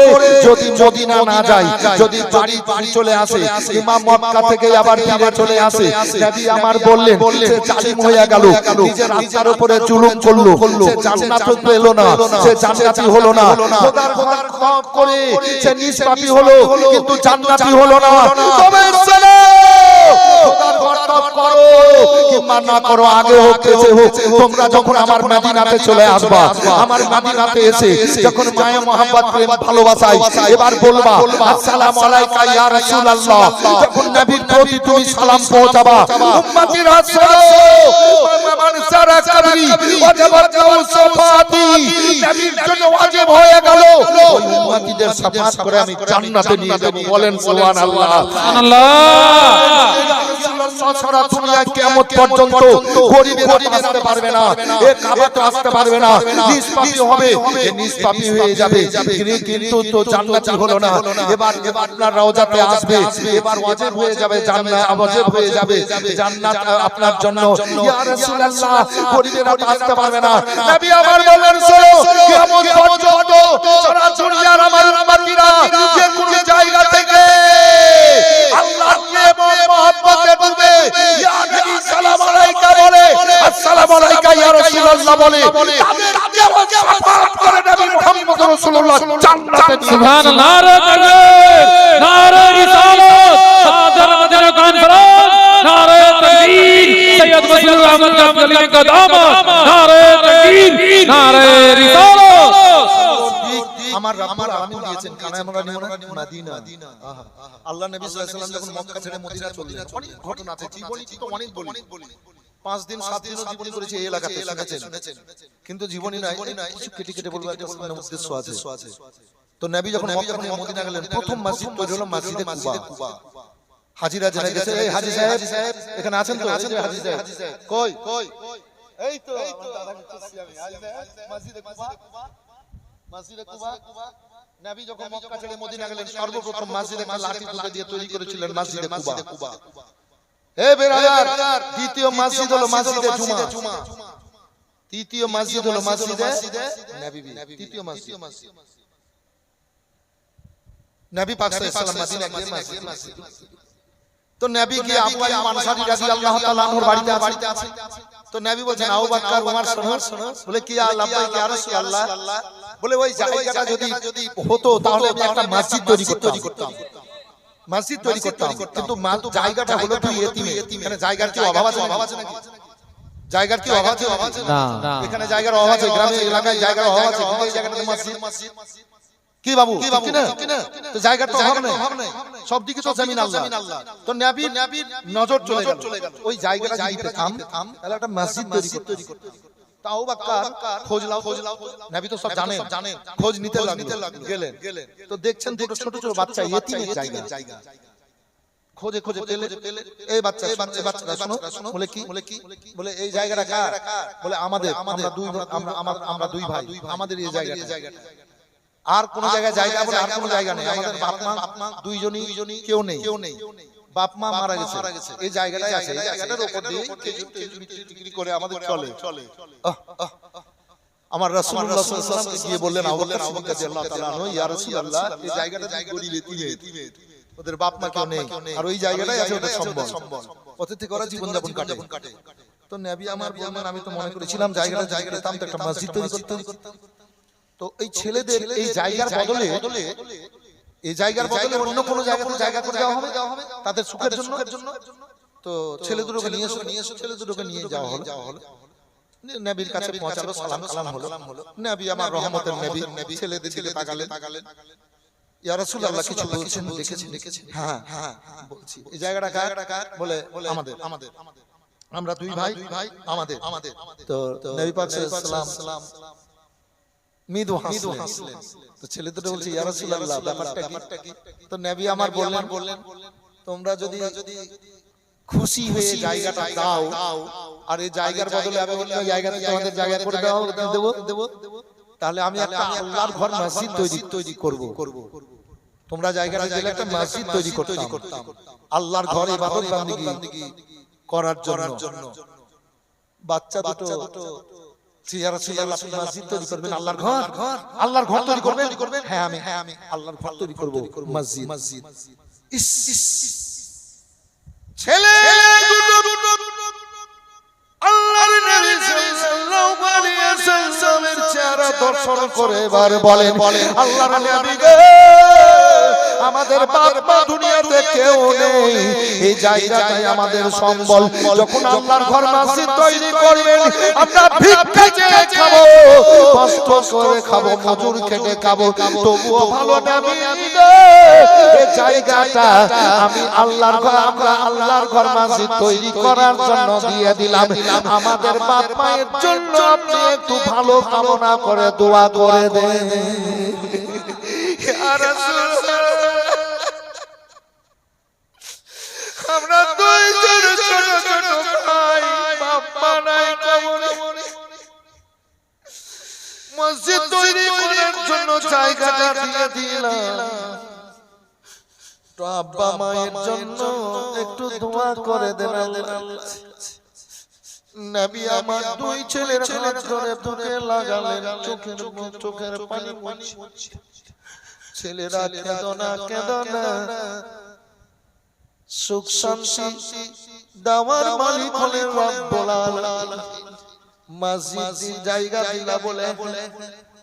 যদি মদিনা না যায়, যদি বাড়ি চলে আসে, ইমাম মক্কা থেকে আবার ফিরে চলে আসে, নবী আমার বললেন সে জালিম হয়ে গেল, নিজের আত্মার উপরে জুলুম করলো, সে জান্নাত পেল না, সে জান্নাতি হলো না। খোদার ঘর তওয়াফ করে সে নিষ্পাপী হলো কিন্তু জান্নাতি হলো না। তবে খোদার ঘর তপ করো কিংবা না করো, আগে হোক পেছে হোক, তোমরা যখন আমার মদিনাতে চলে আসবা, আমার মদিনাতে এসে যখন মায়া মোহাম্মদ প্রেম ভালোবাসায় এবার বলবা আসসালামু আলাইকা ইয়া রাসূলুল্লাহ, যখন নবীর প্রতি তুমি সালাম পৌঁছাবা, উম্মতিরা শোনো, মান সারা কবরি ওয়াজিবাত লাহু শাফাতি, নবীর জন্য ওয়াজিব হয়ে গেল ওই উম্মতিদের শাফাত করে আমি জান্নাতে নিয়ে যাব। বলেন সুবহানাল্লাহ। সুবহানাল্লাহ। সারা দুনিয়ায় কিয়ামত পর্যন্ত গরিব আসতে পারবে না, এ কাবা তো আসতে পারবে না, নিষ্পাপী হবে, এ নিষ্পাপী হয়ে যাবে, কিন্তু তো জান্নাতি হলো না। এবার আপনার রওজাতে আসবে, এবার ওয়াজিব হয়ে যাবে জান্নাত, ওয়াজিব হয়ে যাবে জান্নাত আপনার জন্য। ইয়া রাসূলুল্লাহ, গরিবেরা তো আসতে পারবে না। নবী আমার বলেন শোনো, কিয়ামত পর্যন্ত সারা দুনিয়ার আমার উম্মতিরা যে কোনো জায়গা থেকে আল্লাহর প্রেম ও মহব্বতে ডুবে ইয়া নবী সালাম আলাইকা বলে, আসসালামু আলাইকা ইয়া রাসূলুল্লাহ বলে, তাদের কেমন শাফাত করে নবী মুহাম্মদ রাসূলুল্লাহ জান্নাতে নিয়ে। সুবহানাল্লাহ। নারে তাকবীর, নারে রিসালাত, সাদর মদিনা কনফারেন্স, নারে তাকবীর, সৈয়দ বশির আহমদ কাবলি का दामन, नारे तकबीर, नारे रिसालत। আমার রব্বুল আলামিন দিয়েছেন কানায় আমরা মদিনা। আল্লাহ নবী সাল্লাল্লাহু আলাইহি ওয়াসাল্লাম যখন মক্কা ছেড়ে মদিনা চললেন, অনেক ঘটনা আছে, জীবনী তো অনেক বলি, 5 দিন 7 দিন জীবনী করেছে এই এলাকাতে, শুনেছেন, কিন্তু জীবনী নাই, কিছু কেটে কেটে বলবো, একটা উদ্দেশ্য আছে। তো নবী যখন মক্কা থেকে মদিনা গেলেন, প্রথম মসজিদ তৈরি হলো মসজিদে কুবা। হাজিরা জেনে গেছে, এই হাজী সাহেব এখানে আছেন তো? হাজী সাহেব কই? এই তো দাদা বলছি আমি, হাজী সাহেব মসজিদে কুবা। নবী যখন মক্কা ছেড়ে মদিনা গেলেন, সর্বপ্রথম মসজিদে লাঠি তুলে দিয়ে তৈরি করেছিলেন মসজিদে কুবা। এ বেরাদার, দ্বিতীয় মসজিদ হলো মসজিদে জুমা, তৃতীয় মসজিদ হলো মসজিদে নববী, তৃতীয় মসজিদ নবী পাক সাল্লাল্লাহু আলাইহি ওয়াসাল্লাম মদিনা গিয়ে মসজিদ। তো নবী গিয়ে আবু আইয়ুব আনসারী রাদিয়াল্লাহু তাআলা আনহুর বাড়িতে আছে। তো নবী বলেন আবু বকর ওমর শোনো, বলে কি লাব্বাইক ইয়া রাসূলুল্লাহ, বলে ওই জায়গাটা যদি হতো তাহলে আমি একটা মসজিদ তৈরি করতাম, কিন্তু জায়গাটা হলো কি এতিমে, এখানে জায়গার কি অভাব আছে নাকি? জায়গার কি অভাব আছে? না, এখানে জায়গার অভাব আছে, গ্রামে এলাকায় জায়গার অভাব আছে, কিন্তু এই জায়গাটাতে মসজিদ কি বাবু, ঠিক না? তো জায়গার তো অভাব নেই, সব দিকে তো জমিন আল্লাহ। তো নবীর নজর চলে গেল ওই জায়গাটা যদি পেতাম তাহলে একটা মসজিদ তৈরি করতাম। তাও বাক্কার খোঁজ লাও, নবী তো সব জানেন, খোঁজ নিতে গেলেন। তো দেখছেন দুটো ছোট ছোট বাচ্চা ইয়েতিমের জায়গা, খোঁজে পেলে, এই বাচ্চাটা শোনো, বলে কি, বলে এই জায়গাটা কার? বলে আমাদের, আমরা দুই ভাই, আমাদের এই জায়গাটা। আর কোন জায়গায় জায়গা বলে আর কোন জায়গা নেই, আমাদের বাপ মা দুইজনই, কেউ নেই, বাপ মা মারা গেছে, এই জায়গাটাই আছে, এই জায়গাটার উপর দিয়ে বিক্রি করে আমাদের চলে। আমার রাসূলুল্লাহ সাল্লাল্লাহু আলাইহি ওয়াসাল্লাম গিয়ে বললেন আবু বকর সিদ্দিক রাদিয়াল্লাহু তাআলা আনহু, ইয়া রাসূলুল্লাহ, এই জায়গাটা গরিব ইতিমে, ওদের বাপ মা কেউ নেই, আর ওই জায়গাটাই আছে ওদের সম্বল, ওতে থেকে ওরা জীবন যাপন কাটে। তো নবী আমার বললেন, আমি তো মনে করেছিলাম জায়গাটা তাম তো একটা মসজিদ তৈরি করতে। তো এই ছেলেদের এই জায়গার বদলে অন্য কোনো জায়গাতে জায়গা করে দেওয়া হবে তাদের সুখের জন্য। তো ছেলে দুটোকে নিয়ে এসো, ছেলে দুটোকে নিয়ে যাওয়া হলো, নবীর কাছে পৌঁছালো, সালাম কালাম হলো। নবী আমার রহমতের নবী ছেলেদের দিকে তাকালেন, ইয়া রাসূলুল্লাহ কিছু বলছেন, দেখেছেন? হ্যাঁ বলছি। এই জায়গাটা কার? বলে আমাদের, আমরা দুই ভাই, আমাদের। তো নবী পাক সাল্লাল্লাহু আলাইহি ওয়াসাল্লাম মৃদু হাসলেন। তো ছেলে দুটো বলছে, ইয়া রাসূলুল্লাহ ব্যাপারটা কি? তো নবী আমার বললেন, তোমরা যদি খুশি হয়ে জায়গাটা দাও, আর এই জায়গার বদলে আমি অন্য জায়গাতে তোমাদের জায়গা করে দেব, তাহলে আমি একটা আল্লাহর ঘর মসজিদ তৈরি করব। তোমরা জায়গাটা দিলে একটা মসজিদ তৈরি করতাম, আল্লাহর ঘর ইবাদত বান্দিগি করার জন্য। বাচ্চা দুটো ইয়া রাসূলুল্লাহ, আপনি মসজিদ তৈরি করবেন, আল্লাহর ঘর তৈরি করবেন? হ্যাঁ আমি আল্লাহর ঘর তৈরি করব, মসজিদ। ছেলে দুটো আল্লাহর নবী সাল্লাল্লাহু আলাইহি ওয়াসাল্লামের চেহারা দর্শন করে এবার বলেন, আল্লাহর নবী গো, আমাদের বাপ মা দুনিয়াতে কেউ নেই, এই জায়গাটাই আমাদের সম্বল। যখন আল্লাহর ঘর মসজিদ তৈরি করবেন, আমরা ভিক্ষা চেয়ে খাবো, কষ্ট করে খাবো, মজুর খেটে খাবো, তবুও ভালো নবী এই জায়গাটা আমি আল্লাহর ঘর, আমরা আল্লাহর ঘর মসজিদ তৈরি করার জন্য দিয়ে দিলাম। আমাদের বাপ মায়ের জন্য আপনি একটু ভালো কামনা করে দোয়া করে দেন। ইয়া রাসূলুল্লাহ, আমরা দুইজন ছোট ছোট ভাই, বাপ মা নাই কবরে, মসজিদ তৈরি করার জন্য জায়গাটা দিয়ে দিলাম। তো আব্বা মায়ের জন্য একটু দোয়া করে দেন আল্লাহ। নবী আমার দুই ছেলের হাত ধরে বুকে লাগালেন, চোখের পানি মুছে, ছেলেরা কেঁদো না, কেঁদো না, সুখ শান্তি দেওয়ার মালিক হলেন রব্বুল আলামিন। মসজিদ জায়গা দিলা বলে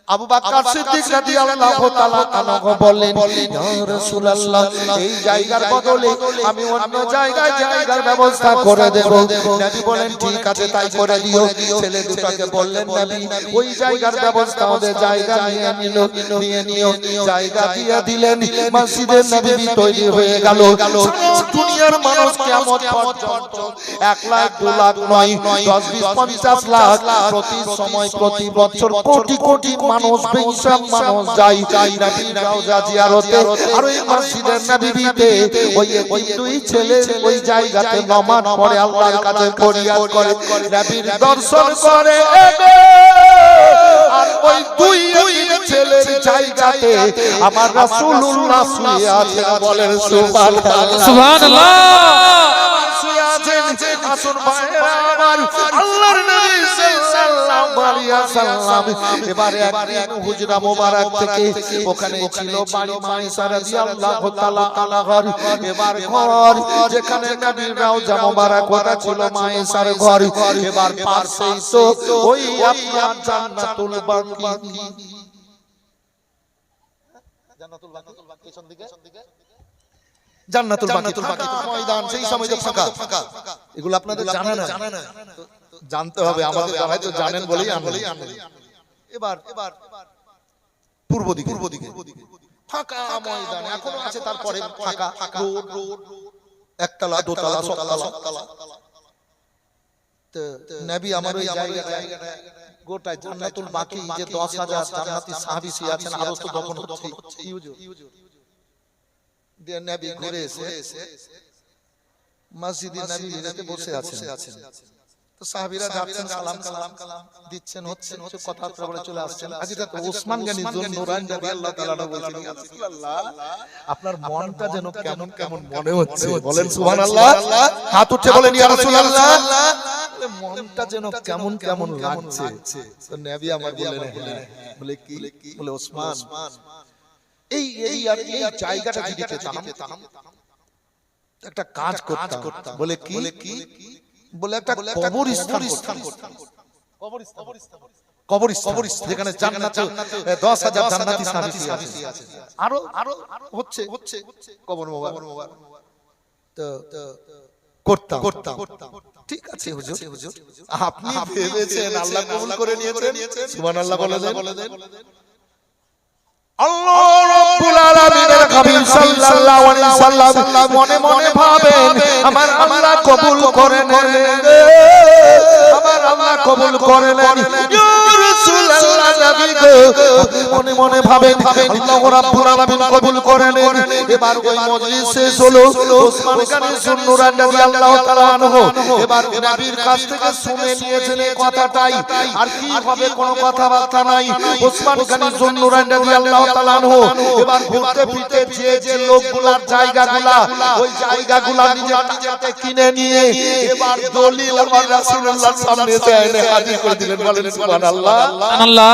আবু বকর সিদ্দিক রাদিয়াল্লাহু তাআলা আনহু বললেন, ইয়া রাসূলুল্লাহ, এই জায়গার বদলে আমি অন্য জায়গায় জায়গার ব্যবস্থা করে দেব। নবী বলেন, ঠিক আছে, তাই করে দিও। ছেলে দুটোকে বললেন নবী, ওই জায়গার ব্যবস্থা ওদের জায়গা নিয়ে নিও, জায়গা দিয়ে দিলেন। মসজিদের নববী তৈরি হয়ে গেল। দুনিয়ার মানুষ কিয়ামত পর্যন্ত 1 লাখ 2 লাখ নয়, 10 20 50 লাখ প্রতি সময় প্রতি বছর কোটি কোটি মানুষ বেশিরভাগ মানুষ যায় নবীর রওজা জিয়ারতে। আর ওই মসজিদের নববীতে ওই দুই ছেলে ওই জায়গাতে নামাজ পড়ে, আল্লাহর কাছে ফরিয়াদ করে, নবীর দর্শন করে। আর ওই দুই ছেলের জায়গাতে আমার রাসূলুল্লাহ শুয়ে আছেন, বলেন সুবহানাল্লাহ, সুবহানাল্লাহ। আসুন ভাইরা আমার, আল্লাহর নবী সাল্লাল্লাহু আলাইহি ওয়াসাল্লাম এবারে একদিন হুজরা মোবারক থেকে, ওখানে ছিল বাড়ি মায়েশা রাদিয়াল্লাহু তাআলা আনহার। এবার ঘর যেখানে নবীর রওজা মোবারক, ওটা ছিল মায়েশার ঘর। এবার পাশেই তো ওই আপনার জান্নাতুল বাকি, জান্নাতুল বাকি পেছন দিকে, জান্নাতুল বাকি ময়দান, সেই সময় তো ফাঁকা। এগুলো আপনাদের জানা না, জানতে হবে, আমাদের জানাই তো জানেন বলেই আনলেন। এবার পূর্ব দিকে ফাঁকা ময়দান এখনো আছে, তারপরে ফাঁকা রোড, একতলা দোতলা সবতলা। তো নবী আমার ওই জায়গাটায় গোটা জান্নাতুল বাকি যে 10,000 জান্নাতি সাহাবী আছেন, আরো তো দফন হচ্ছে, নবী ঘুরে এসে মসজিদে নববীতে বসে আছেন। তো সাহাবীরা যাচ্ছেন, সালাম দিচ্ছেন, হচ্ছে কথাবার্তা বলে চলে আসছেন। আজকে তো ওসমান গনি জুন্নুরাইন রাদিয়াল্লাহু তাআলা বলছেন, ইয়া রাসূলুল্লাহ, আপনার মনটা যেন কেমন কেমন মনে হচ্ছে, বলেন সুবহানাল্লাহ। হাত উঠে বলেন, ইয়া রাসূলুল্লাহ, মনটা যেন কেমন কেমন লাগছে। তো নবী আমার বললেন, বলে কি? বলে ওসমান, এই জায়গাটা যদি পেতাম একটা কাজ করতাম। বলে কি? বলে একটা কবরস্থান করতাম। কবরস্থান যেখানে জান্নাতে 10,000 জান্নাতি সাহাবী আছে, আরো হচ্ছে কবর মোবারক। তো করতাম। ঠিক আছে হুজুর, আপনি ভেবেছেন, আল্লাহ কবুল করে নিয়েছেন, সুবহানাল্লাহ বলে দেন। আল্লাহ রাব্বুল আলামিনের হাবিব সাল্লাল্লাহু আলাইহি সাল্লাম মনে মনে ভাবেন, আমার আল্লাহ কবুল করে নেন, আমার আল্লাহ কবুল করে নেন, ইয়া রাসূলুল্লাহ নবী গো। মনে মনে ভাবেন, আল্লাহ রাব্বুল আলামিন কবুল করে নেন। এবার ওই মজলিস শেষ হলো। ওসমান গনি জুন্নুরাইন রাদিয়াল্লাহু তাআলা আনহু এবার নবীর কাছ থেকে শুনে নিয়েছেন এই কথাটাই, আর কি হবে কোনো কথাবার্তা নাই। ওসমান গনি জুন্নুরাইন রাদিয়াল্লাহু তাআলা আনহু এবার ঘুরতে ফিরতে যে লোকগুলার জায়গাগুলা, ওই জায়গাগুলা নিজের হাতে কিনে নিয়ে এবার দলিল আমার রাসূলুল্লাহর সামনে এনে হাজির করে দিলেন, বলেন সুবহানাল্লাহ। সুবহানাল্লাহ।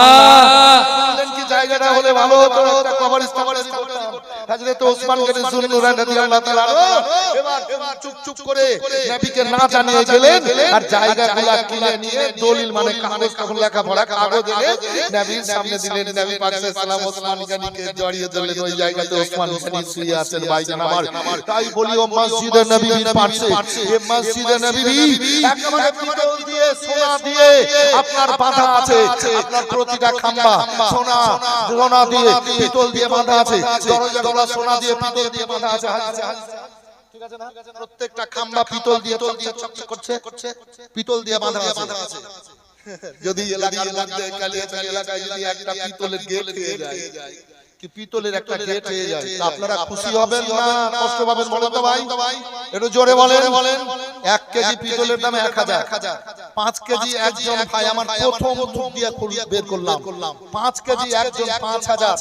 বলেন কি জায়গাটা হলে ভালো হতো, একটা কবরস্থান করতাম। হযরত ওসমান গনি যুন্নুরাইন রাদিয়াল্লাহু তাআলা এবার চুপ করে নবীকে না জানিয়ে গেলেন আর জায়গাগুলো কিনে নিয়ে দলিল মানে কাগজ তখন লেখাপড়া কাগজ এনে নবীর সামনে দিলেন। নবী পাক সাল্লাল্লাহু আলাইহি ওয়াসাল্লাম ওসমান গনিকে জড়িয়ে ধরলেন। ওই জায়গাতে ওসমান গনি শুয়ে আছেন ভাইজান আমার। তাই বলি ও মসজিদে নববীর পাশে এই মসজিদে নববী একেবারে পিতল দিয়ে সোনা দিয়ে আপনার বাঁধা আছে। আপনার প্রতিটা খাম্বা সোনা দিয়ে পিতল দিয়ে বাঁধা আছে। দরজাগুলো সোনা দিয়ে পিতল দিয়ে বাঁধা আছে। ঠিক আছে না? প্রত্যেকটা খাম্বা পিতল দিয়ে চকচক করছে, পিতল দিয়ে বাঁধা আছে। যদি এলাকার মধ্যে কালিয়াচক এলাকায় যদি একটা পিতলের গেট হয়ে যায়, কি পিতলের একটা গেট হয়ে যায়, তা আপনারা খুশি হবেন না কষ্ট পাবেন বলেন তো ভাই? একটু জোরে বলেন। 1 কেজি পিতলের দাম 1000, 5 কেজি একজন ভাই আমার প্রথম মুখ দিয়ে বের করলাম, 5 কেজি একজন 5000।